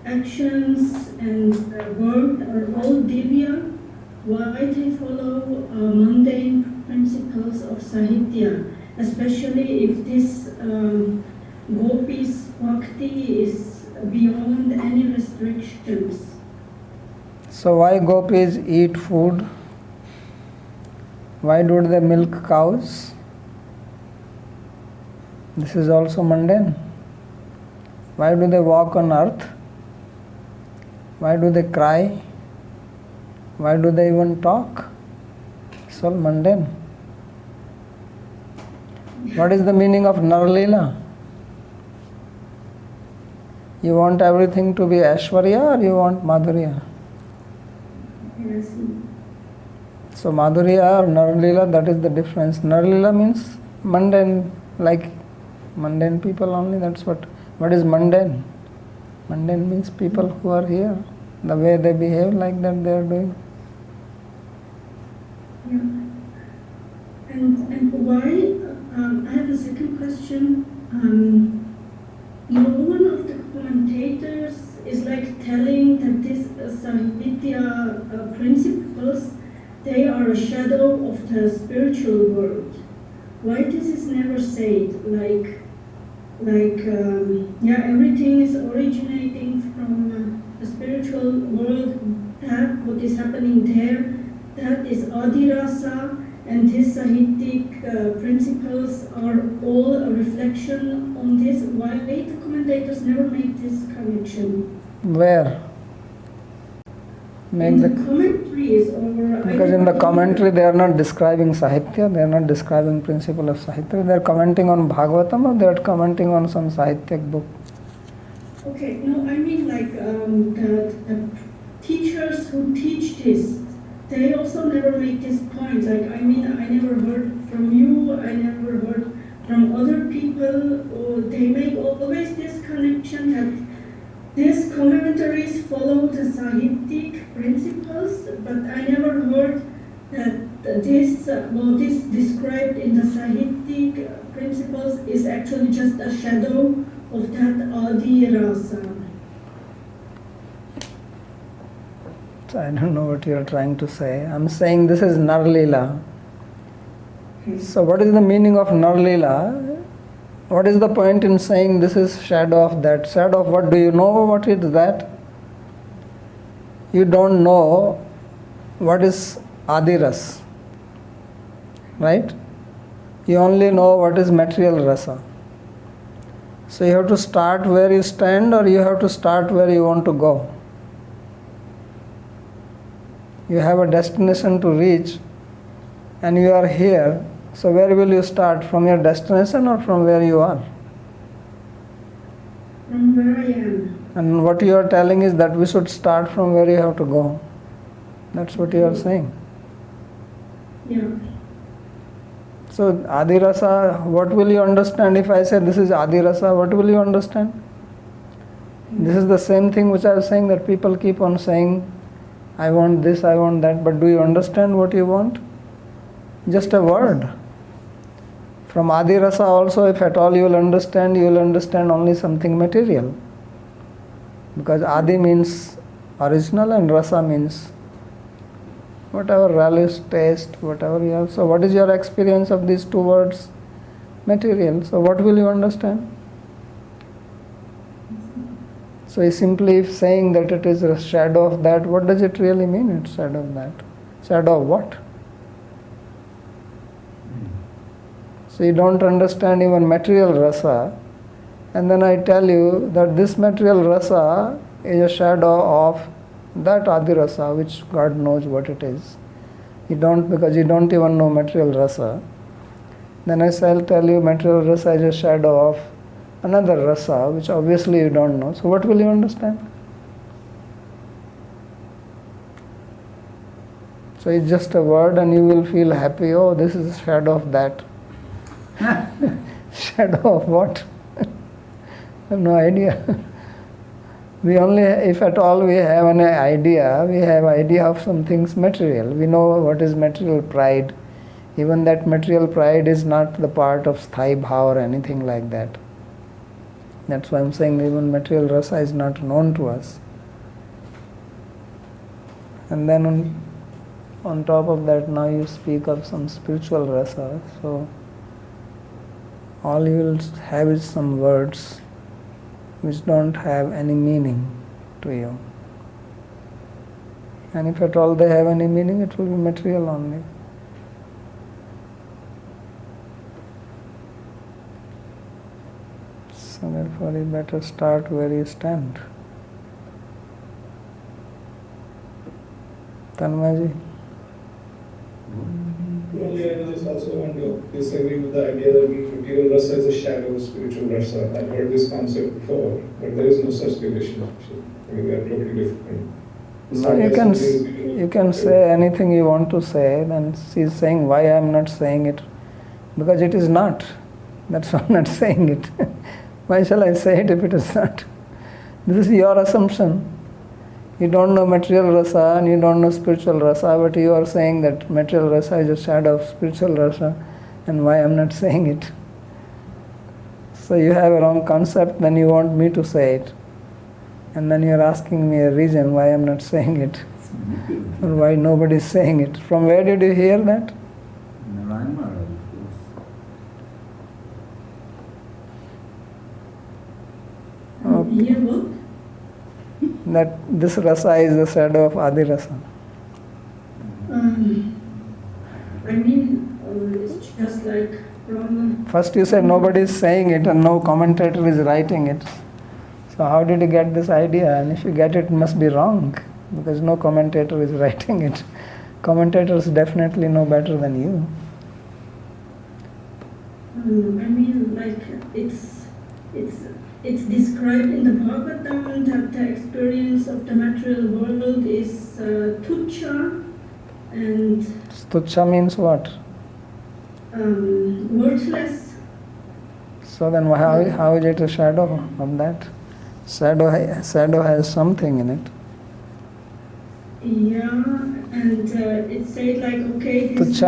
actions and work are all divya, why they follow mundane principles of Sahitya, especially if this Gopi's bhakti is beyond any restrictions. So why gopis eat food? Why do they milk cows? This is also mundane. Why do they walk on earth? Why do they cry? Why do they even talk? It's all mundane. What is the meaning of Rāsa-līlā? You want everything to be Aishwarya or you want Madhurya? Yes. So Madhurya or Nar-Līlā, that is the difference. Nar-Līlā means mundane, like mundane people only. That's what is mundane. Mundane means people who are here. The way they behave, like that they are doing. Yeah. And why? I have a second question. One of the commentators is like telling that these Sahitya principles, they are a shadow of the spiritual world. Why this is never said? Everything is originating from the spiritual world. That what is happening there, that is Adi Rasa, and these Sahitic principles are all a reflection on this. Why the commentators never make this connection? Where? In the commentaries, or because in the commentary they are not describing Sahitya, they are not describing principle of Sahitya, they are commenting on Bhāgavatam or they are commenting on some Sahityak book. Okay, no, I mean the teachers who teach this, they also never make this point. I never heard from you, I never heard from other people, or they make always this connection that these commentaries follow the Sahitic principles, but I never heard that this described in the Sahitic principles is actually just a shadow of that Adi Rasa. I don't know what you are trying to say. I'm saying this is Nar-Līlā. So what is the meaning of Nar-Līlā? What is the point in saying this is shadow of that? Shadow of what? Do you know what is that? You don't know what is Adiras, right? You only know what is material rasa. So you have to start where you stand, or you have to start where you want to go. You have a destination to reach and you are here. So where will you start? From your destination or from where you are? From where I am. And what you are telling is that we should start from where you have to go. That's what you are saying. Yeah. So Adirasa, what will you understand if I say this is Adirasa? What will you understand? This is the same thing which I was saying, that people keep on saying, I want this, I want that, but do you understand what you want? Just a word. From Adi Rasa also, if at all you will understand only something material. Because Adi means original and Rasa means whatever relish, taste, whatever you have. So what is your experience of these two words? Material. So what will you understand? So he's simply saying that it is a shadow of that. What does it really mean? It's shadow of that. Shadow of what? So you don't understand even material rasa, and then I tell you that this material rasa is a shadow of that Adi Rasa, which God knows what it is. You don't, because you don't even know material rasa. Then I shall tell you material rasa is a shadow of another rasa, which obviously you don't know. So what will you understand? So it's just a word and you will feel happy. Oh, this is a shadow of that. Shadow of what? I have no idea. We only, if at all we have an idea, we have idea of some things material. We know what is material pride. Even that material pride is not the part of sthai bhava or anything like that. That's why I'm saying even material rasa is not known to us. And then on top of that, now you speak of some spiritual rasa. So all you will have is some words which don't have any meaning to you. And if at all they have any meaning, it will be material only. So therefore you better start where you stand. Tanmaji? Only I just also want to disagree with the idea that we should material rasa is a shadow of spiritual rasa. I've heard this concept before, but there is no such relationship. I mean, they are totally different. So you can say anything you want to say, then she's saying why I am not saying it. Because it is not. That's why I am not saying it. Why shall I say it if it is not? This is your assumption. You don't know material rasa and you don't know spiritual rasa, but you are saying that material rasa is a shadow of spiritual rasa, and why I am not saying it. So you have a wrong concept, then you want me to say it. And then you are asking me a reason why I am not saying it, or why nobody is saying it. From where did you hear that? Narayana, of course. Hear what? That this rasa is the shadow of Adi rasa. I mean, it's just like from... First you said nobody is saying it and no commentator is writing it. So how did you get this idea? And if you get it, it must be wrong, because no commentator is writing it. Commentators definitely know better than you. I mean, like, it's described in the Bhāgavatam that the experience of the material world is tucca and Tucca means what? worthless. So then how is it a shadow of that? Shadow has something in it. Yeah, and it said like, okay, this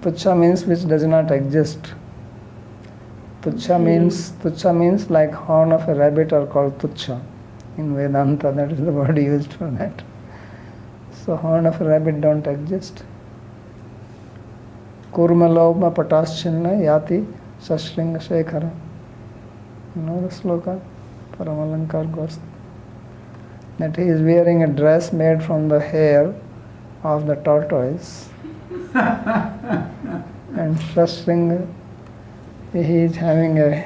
Tucca means which does not exist. Tucca means like horn of a rabbit are called tucca. In Vedanta, that is the word used for that. So horn of a rabbit don't exist. Kurmaloma pataschinna yati sashringa shekhara. You know the sloka? Paramalankar goes that he is wearing a dress made from the hair of the tortoise. And Shashringa, he is having a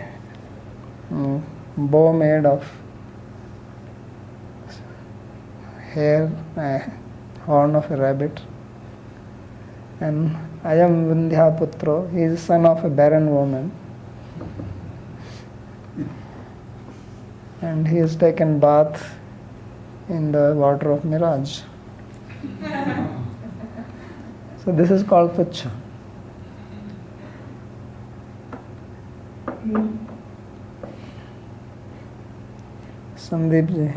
bow made of hair, horn of a rabbit. And Ayam Vindhya Putro, he is son of a barren woman. And he has taken bath in the water of mirage. So this is called Tucca. Sandeep ji.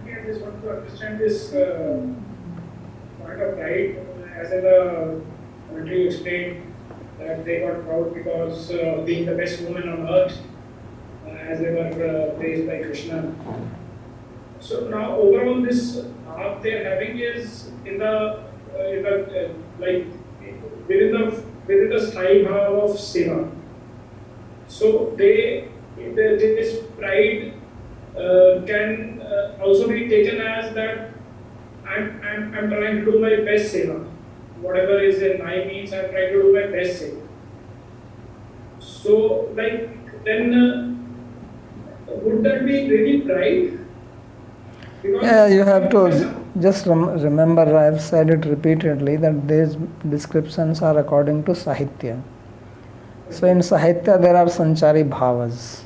I just want to understand this point of pride, as in the commentary you explained that they got proud because of being the best woman on earth, as they were praised by Krishna. So now overall this art they are having is in the like within the style of seva. So this pride can also be taken as that I'm trying to do my best seva. Whatever is in my means, I'm trying to do my best seva. So like then would that be really pride? Because Yeah, you have to just remember, I have said it repeatedly, that these descriptions are according to Sahitya. So in Sahitya there are Sanchari Bhavas.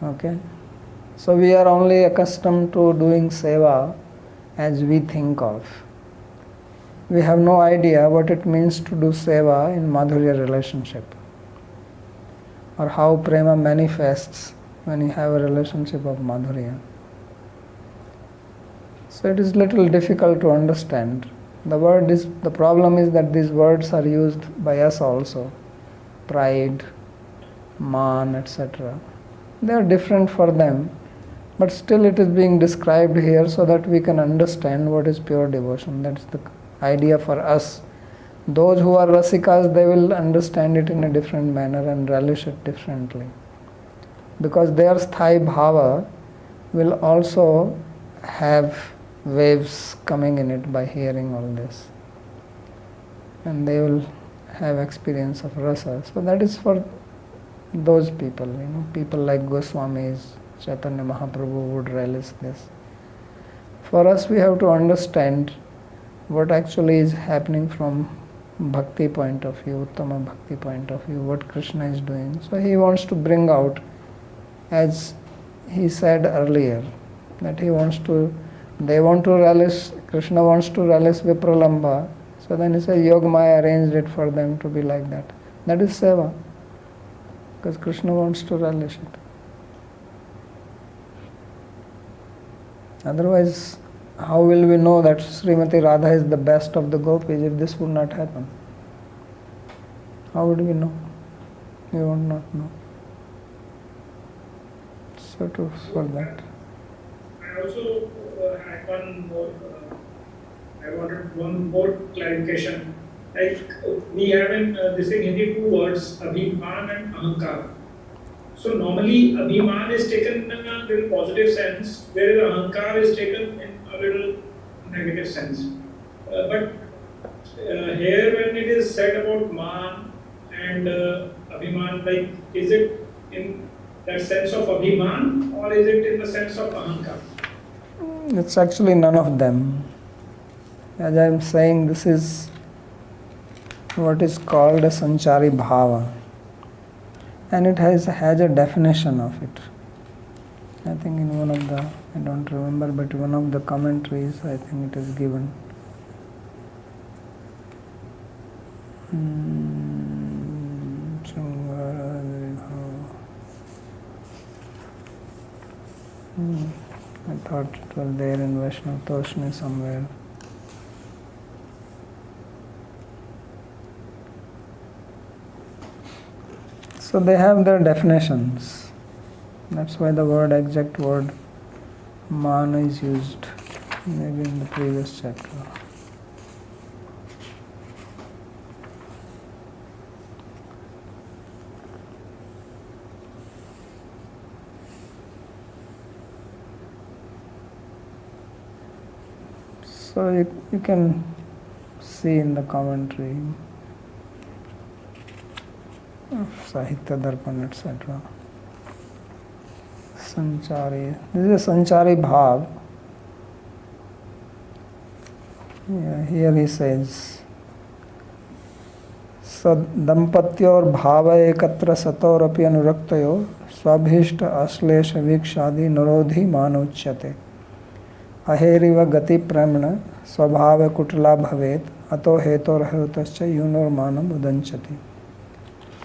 Okay? So we are only accustomed to doing seva as we think of. We have no idea what it means to do seva in Madhurya relationship, or how prema manifests when you have a relationship of Madhurya. So it is little difficult to understand. The problem is that these words are used by us also. Pride, man, etc. They are different for them, but still it is being described here so that we can understand what is pure devotion. That is the idea for us. Those who are rasikas, they will understand it in a different manner and relish it differently, because their sthai bhava will also have waves coming in it by hearing all this, and they will have experience of rasa. So that is for those people, people like Goswamis, Chaitanya Mahaprabhu would relish this. For us, we have to understand what actually is happening from bhakti point of view, uttama bhakti point of view, what Krishna is doing. So he wants to bring out, as he said earlier, that they want to relish, Krishna wants to relish Vipralambha. So then he says, Yogamaya arranged it for them to be like that. That is seva, because Krishna wants to relish it. Otherwise, how will we know that Srimati Radha is the best of the gopis if this would not happen? How would we know? We would not know. So for that. I also had one more, I wanted one more clarification. Like we have in this in Hindi two words, Abhiman and Ahankar. So normally Abhiman is taken in a little positive sense, whereas Ahankar is taken in a little negative sense. But here when it is said about Man and Abhiman, like is it in that sense of Abhiman or is it in the sense of Ahankar? It's actually none of them. As I am saying, this is what is called a Sanchari Bhava. And it has a definition of it. I think in one of the, I don't remember, but one of the commentaries, I think it is given. I thought it was there in Vaishnav Toshni somewhere. So they have their definitions. That's why the exact word man is used, maybe in the previous chapter. So you can see in the commentary of Sahitya Darpan, etc. Sanchari. This is a Sanchari Bhav. Here he says, Dampatyor bhava ekatra sator api anuraktayo swabhishta aslesha vikshadi narodhi manuchyate aheriva gati pramana swabhava kutala bhavet ato hetor hetascha yunor manam udanchati.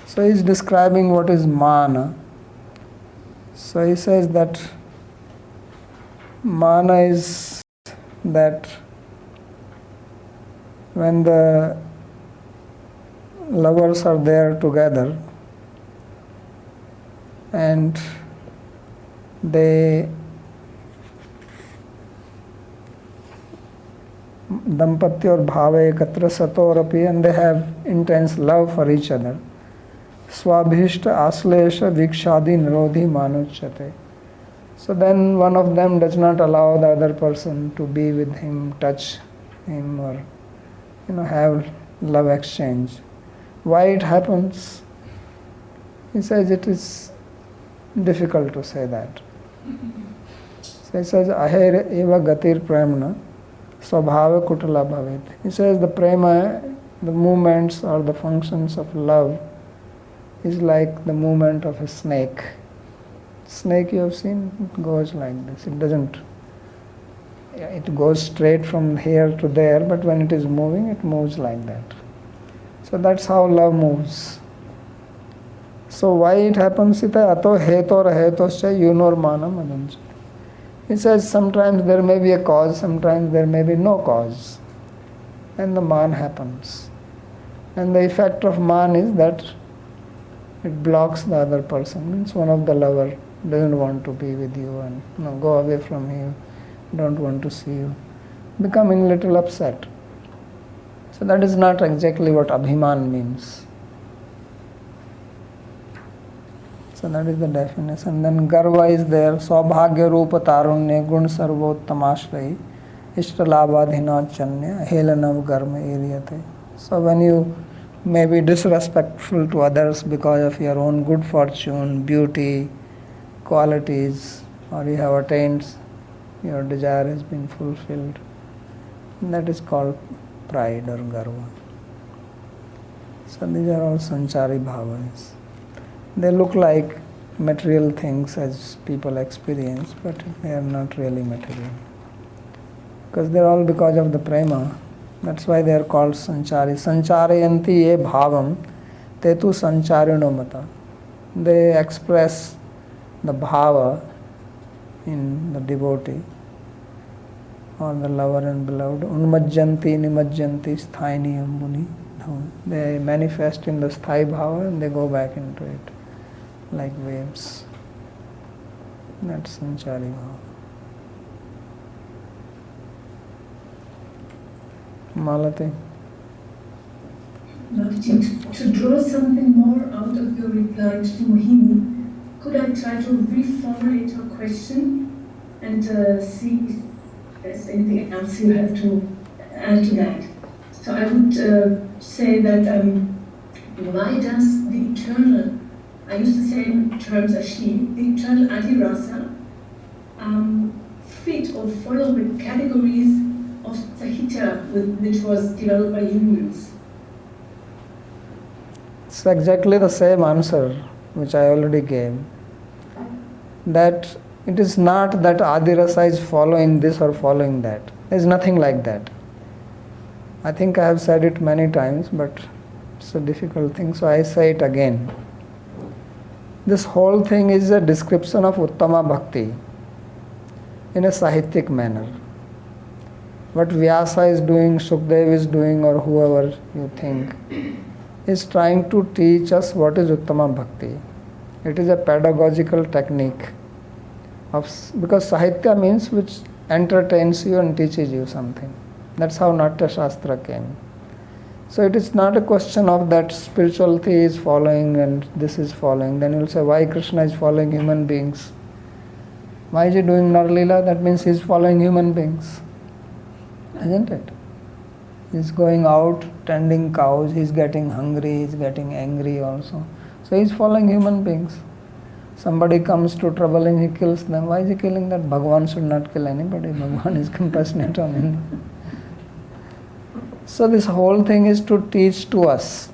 So he is describing what is mana. So he says that mana is that when the lovers are there together and they dampatyor bhava ekatra satorapi, and they have intense love for each other. Swabhishta aslesha vikshadi nirodhi manuchyate. So then one of them does not allow the other person to be with him, touch him, or have love exchange. Why it happens? He says it is difficult to say that. So he says aher eva gatir premna swabhava kutala bhavet. He says the prema, the movements or the functions of love is like the movement of a snake. Snake you have seen, it goes like this. It goes straight from here to there, but when it is moving, it moves like that. So that's how love moves. So why it happens? Ato hetor hetoscha yunor manam adancha. He says sometimes there may be a cause, sometimes there may be no cause. And the man happens. And the effect of man is that it blocks the other person. Means one of the lover doesn't want to be with you and go away from you, don't want to see you, becoming little upset. So that is not exactly what Abhiman means. So that is the definition. Then Garva is there, Saubhagya Rupa Tarunya Gun Sarvottamashrayi Ishtalabadhinachanya Helanav Garma Eriyate. So when you may be disrespectful to others because of your own good fortune, beauty, qualities, or you have attained, your desire has been fulfilled, that is called pride or garva. So these are all sanchari bhavas. They look like material things as people experience, but they are not really material. Because they are all because of the prema. That's why they are called sanchari. Sancharayanti ye bhavam tetu sancharino mata. They express the bhava in the devotee or the lover and beloved. Unmajjanti nimajjanti sthayini ambuni. They manifest in the sthai bhava and they go back into it like waves. That's sanchari bhava. Malati. To draw something more out of your reply to Mohini, could I try to reformulate your question and see if there's anything else you have to add to that? So I would say that why does the eternal, I used to say in terms of she, the eternal Adi-rasa fit or follow the categories of Sahitya which was developed by humans? It's exactly the same answer which I already gave. That it is not that Adirasa is following this or following that. There is nothing like that. I think I have said it many times, but it's a difficult thing, so I say it again. This whole thing is a description of Uttama Bhakti in a Sahityic manner. What Vyasa is doing, Shukdev is doing, or whoever you think, is trying to teach us what is Uttama Bhakti. It is a pedagogical technique because Sahitya means which entertains you and teaches you something. That's how Natya Shastra came. So it is not a question of that spirituality is following and this is following. Then you'll say, why Krishna is following human beings? Why is he doing Rāsa-līlā? That means he is following human beings. Isn't it? He's going out tending cows, he's getting hungry, he's getting angry also. So he's following human beings. Somebody comes to trouble and he kills them. Why is he killing that? Bhagavan should not kill anybody. Bhagavan is compassionate on him. So this whole thing is to teach to us.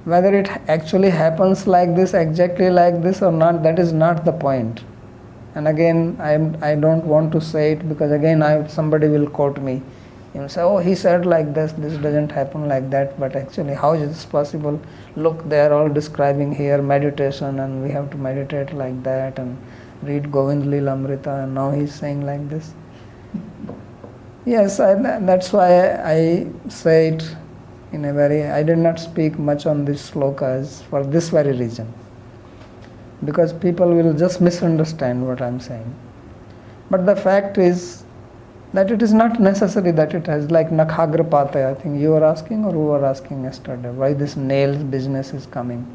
Whether it actually happens like this, exactly like this or not, that is not the point. And again, I don't want to say it because again somebody will quote me. You say, oh, he said like this doesn't happen like that, but actually how is this possible? Look, they are all describing here meditation and we have to meditate like that and read Govind Lila Amrita and now he's saying like this. Yes, that's why I say it in a very, I did not speak much on these slokas for this very reason. Because people will just misunderstand what I am saying. But the fact is that it is not necessary that it has, like Nakhagrapata, I think you were asking or who were asking yesterday, why this nails business is coming.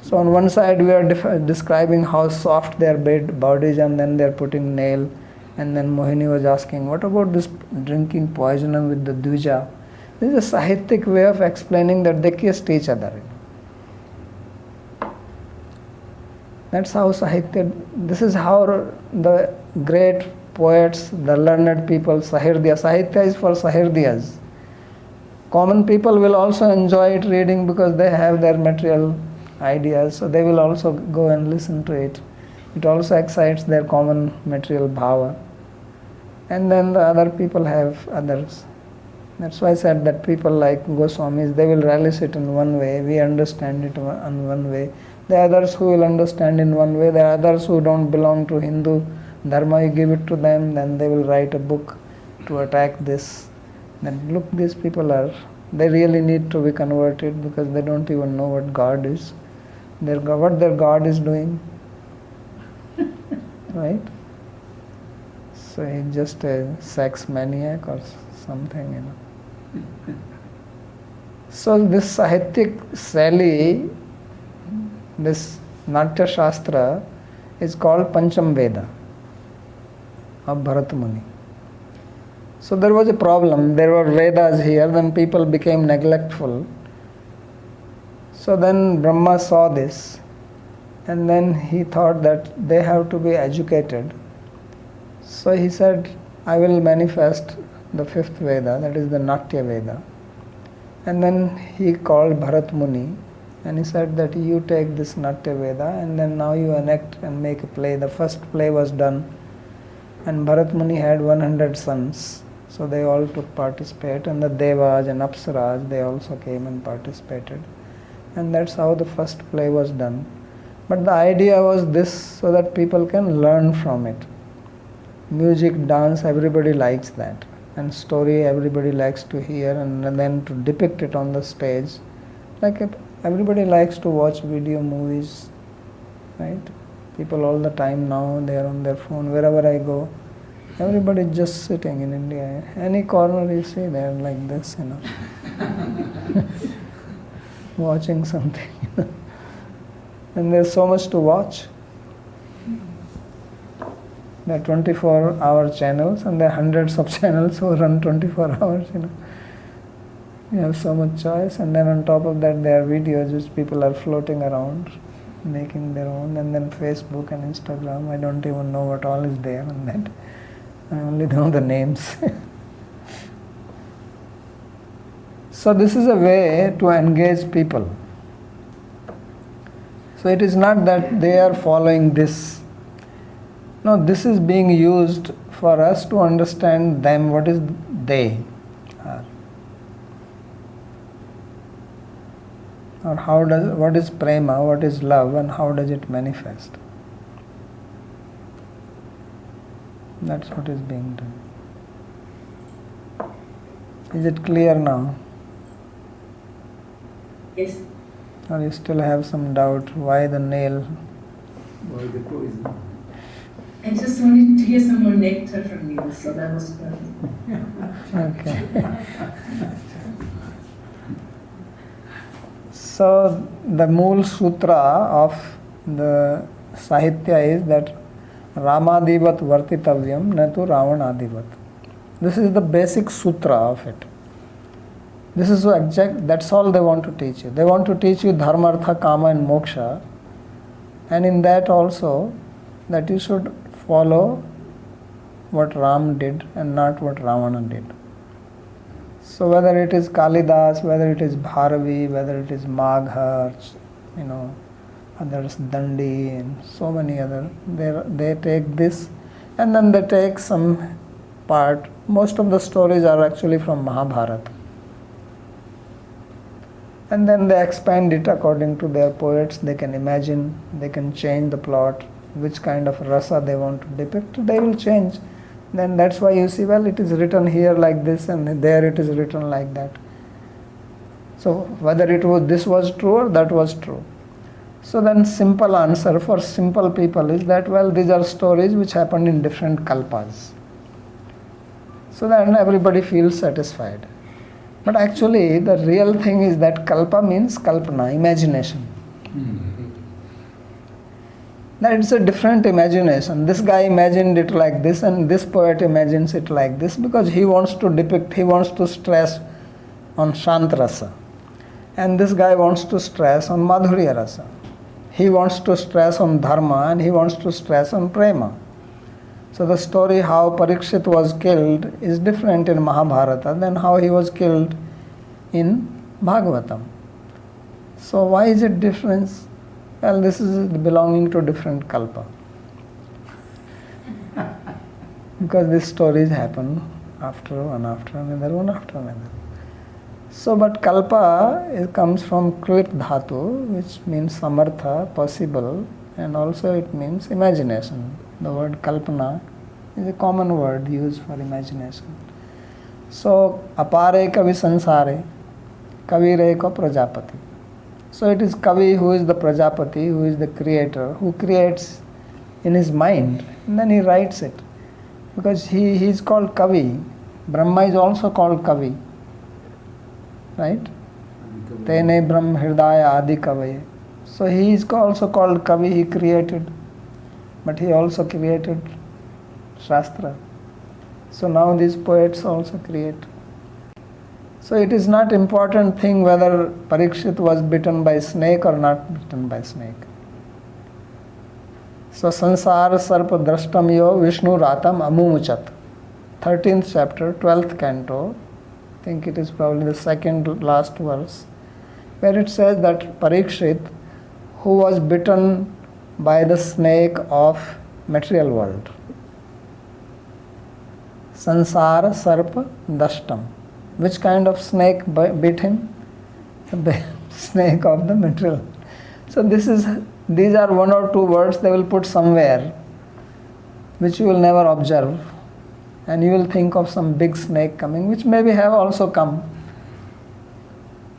So on one side we are describing how soft their bodies and then they are putting nail, and then Mohini was asking, what about this drinking poison with the Dvija? This is a Sahityic way of explaining that they kissed each other. That's how Sahitya, this is how the great poets, the learned people, Sahitya is for Sahirdiyas. Common people will also enjoy it reading because they have their material ideas, so they will also go and listen to it. It also excites their common material bhava. And then the other people have others. That's why I said that people like Goswamis, they will relish it in one way, we understand it in one way. There are others who will understand in one way, there are others who don't belong to Hindu Dharma, you give it to them, then they will write a book to attack this. Then look, these people they really need to be converted because they don't even know what God is. What their God is doing. Right? So he's just a sex maniac or something, So this Sahityic Sally, this Natya Shastra is called Pancham Veda of Bharat Muni. So there was a problem. There were Vedas here, then people became neglectful. So then Brahma saw this and then he thought that they have to be educated. So he said, I will manifest the fifth Veda, that is the Natya Veda. And then he called Bharat Muni and he said that you take this Natya Veda and then now you enact and make a play. The first play was done and Bharat Muni had 100 sons. So they all took participate, and the Devas and Apsaras, they also came and participated. And that's how the first play was done. But the idea was this, so that people can learn from it. Music, dance, everybody likes that. And story, everybody likes to hear, and then to depict it on the stage. Like everybody likes to watch video movies, right? People all the time now, they are on their phone. Wherever I go, everybody just sitting in India. Any corner you see, they are like this, watching something. And there's so much to watch. There are 24-hour channels, and there are hundreds of channels who run 24 hours, You have so much choice, and then on top of that there are videos which people are floating around, making their own, and then Facebook and Instagram. I don't even know what all is there on that. I only know the names. So this is a way to engage people. So it is not that they are following this. No, this is being used for us to understand them, what is they are. Or what is prema, what is love, and how does it manifest. That's what is being done. Is it clear now? Yes. Or you still have some doubt why the nail? Why the poison? I just wanted to hear some more nectar from you, so that was perfect. Okay. So the Mool Sutra of the Sahitya is that Ramadivat Vartitavyam Natu Ravanadivat. This is the basic sutra of it. This is so exact, that's all they want to teach you. They want to teach you Dharma, Artha, Kama and Moksha. And in that also, that you should follow what Ram did and not what Ravana did. So whether it is Kalidas, whether it is Bharavi, whether it is Magha, others Dandi and so many other, they take this and then they take some part. Most of the stories are actually from Mahabharata. And then they expand it according to their poets. They can imagine, they can change the plot, which kind of rasa they want to depict, they will change. Then that's why you see, well, it is written here like this and there it is written like that. So whether this was true or that was true. So then simple answer for simple people is that, well, these are stories which happened in different kalpas. So then everybody feels satisfied. But actually the real thing is that kalpa means kalpana, imagination. That it's a different imagination. This guy imagined it like this and this poet imagines it like this because he wants to depict, he wants to stress on Shant Rasa. And this guy wants to stress on Madhurya Rasa. He wants to stress on Dharma and he wants to stress on Prema. So the story how Parikshit was killed is different in Mahabharata than how he was killed in Bhāgavatam. So why is it difference? Well, this is belonging to different kalpa. Because these stories happen after one after another, one after another. So, but kalpa comes from klip dhatu, which means samartha, possible, and also it means imagination. The word kalpana is a common word used for imagination. So, apare kavi sansare, kavire ko prajapati. So it is Kavi who is the Prajapati, who is the creator, who creates in his mind and then he writes it. Because he is called Kavi. Brahma is also called Kavi. Right? Tene Brahm Hridaya Adi Kavaye. So he is also called Kavi, he created. But he also created Shastra. So now these poets also create. So it is not important thing whether Parikshit was bitten by snake or not bitten by snake. So Sansar Sarpa Drashtam Yo Vishnu Ratam Amumuchat. 13th chapter, 12th canto. I think it is probably the second last verse, where it says that Parikshit, who was bitten by the snake of material world, Sansara Sarpa Dashtam. Which kind of snake bit him? The snake of the material. So these are one or two words they will put somewhere, which you will never observe, and you will think of some big snake coming, which maybe have also come.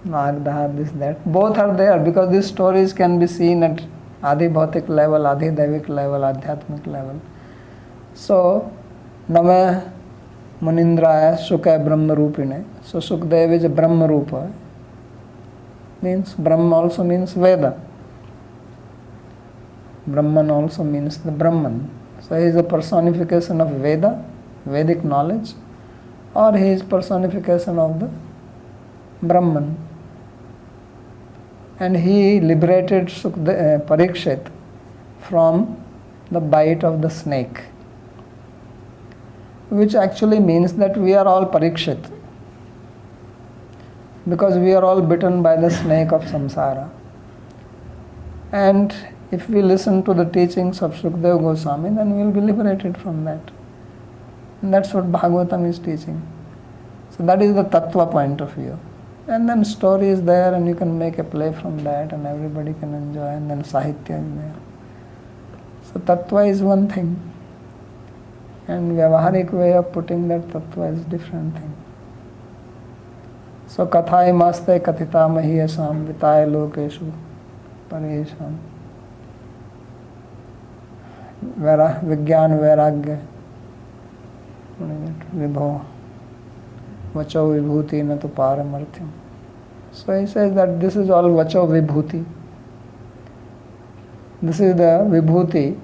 Nagdha, this, that. Both are there because these stories can be seen at Adi Bhautik level, Adi Devik level, Adhyatmik level. So, Name Munindraya Sukha Brahma Rupine. So, Sukdev is a Brahma Rupa. Means, Brahma also means Veda. Brahman also means the Brahman. So, he is a personification of Veda, Vedic knowledge, or he is personification of the Brahman. And he liberated Parikshit from the bite of the snake, which actually means that we are all Parikshit, because we are all bitten by the snake of samsara. And if we listen to the teachings of Sukadeva Goswami, then we will be liberated from that. And that's what Bhāgavatam is teaching. So that is the tattva point of view. And then story is there, and you can make a play from that, and everybody can enjoy, and then sahitya is there. So tattva is one thing, and vyavaharik way of putting that tattva is different thing. So kathai maste kathita mahiyasam vitaya lokeshu paresham. Vigyan vairagya. What is it? Vibho. Vacho vibhuti na tu paramarthyam. So he says that this is all vacho vibhuti. This is the vibhuti.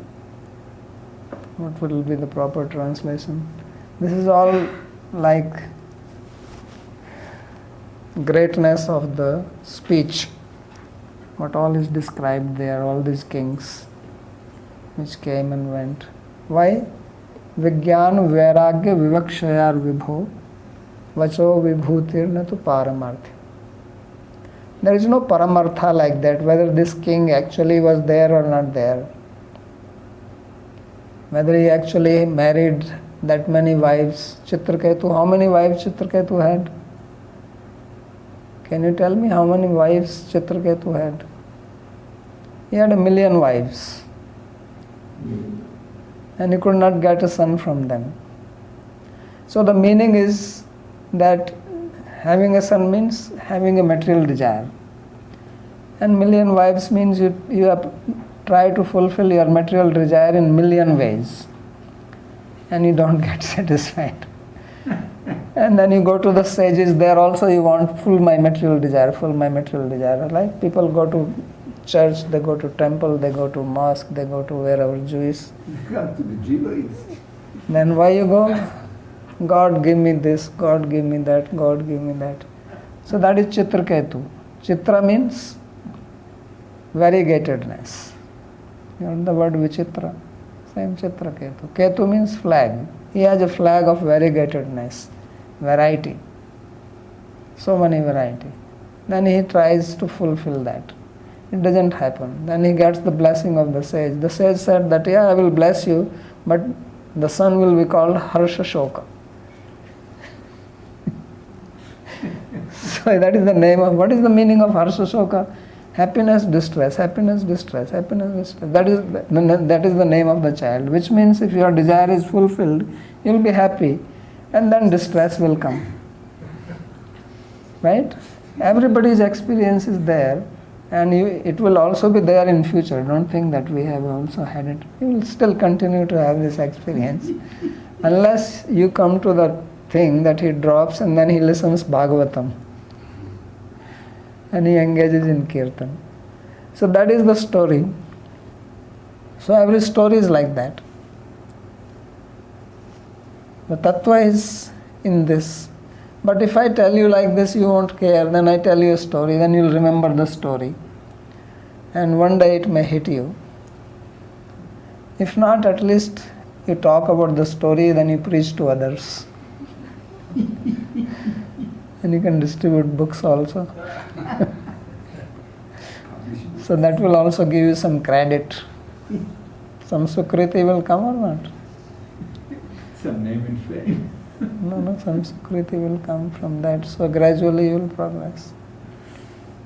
What will be the proper translation? This is all like greatness of the speech. What all is described there, all these kings which came and went. Why? Vigyan vairagya vivakshayar vibho vacho vibhutirna tu paramarthyam. There is no paramartha like that, whether this king actually was there or not there. Whether he actually married that many wives. Chitraketu, how many wives Chitraketu had? Can you tell me how many wives Chitraketu had? He had 1,000,000 wives. And he could not get a son from them. So the meaning is that having a son means having a material desire. And 1,000,000 wives means you have try to fulfill your material desire in 1,000,000 ways. And you don't get satisfied. And then you go to the sages, there also you want full my material desire, full my material desire. Like people go to church, they go to temple, they go to mosque, they go to wherever Jewish. You come to the Jiva. Then why you go? God give me this, God give me that, God give me that. So that is Chitraketu. Chitra means variegatedness. You know the word Vichitra? Same Chitraketu. Ketu means flag. He has a flag of variegatedness, variety. So many variety. Then he tries to fulfill that. It doesn't happen. Then he gets the blessing of the sage. The sage said that, yeah, I will bless you, but the son will be called Harsha Shoka. So that is the name of, what is the meaning of Harsha Shoka? Happiness, distress, happiness, distress, happiness, distress. That is the name of the child, which means if your desire is fulfilled, you will be happy, and then distress will come. Right? Everybody's experience is there, and it will also be there in future. Don't think that we have also had it. You will still continue to have this experience unless you come to the thing that he drops and then he listens Bhāgavatam and he engages in kirtan. So that is the story. So every story is like that. The tattva is in this. But if I tell you like this, you won't care. Then I tell you a story, then you'll remember the story. And one day it may hit you. If not, at least you talk about the story, then you preach to others. Then you can distribute books also. So that will also give you some credit. Some Sukriti will come or not? Some name and fame. No, some Sukriti will come from that. So gradually you will progress.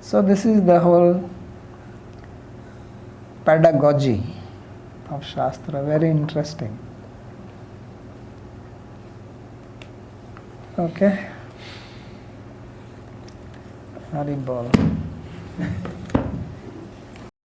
So this is the whole pedagogy of Shastra. Very interesting. Okay. Hari Bol.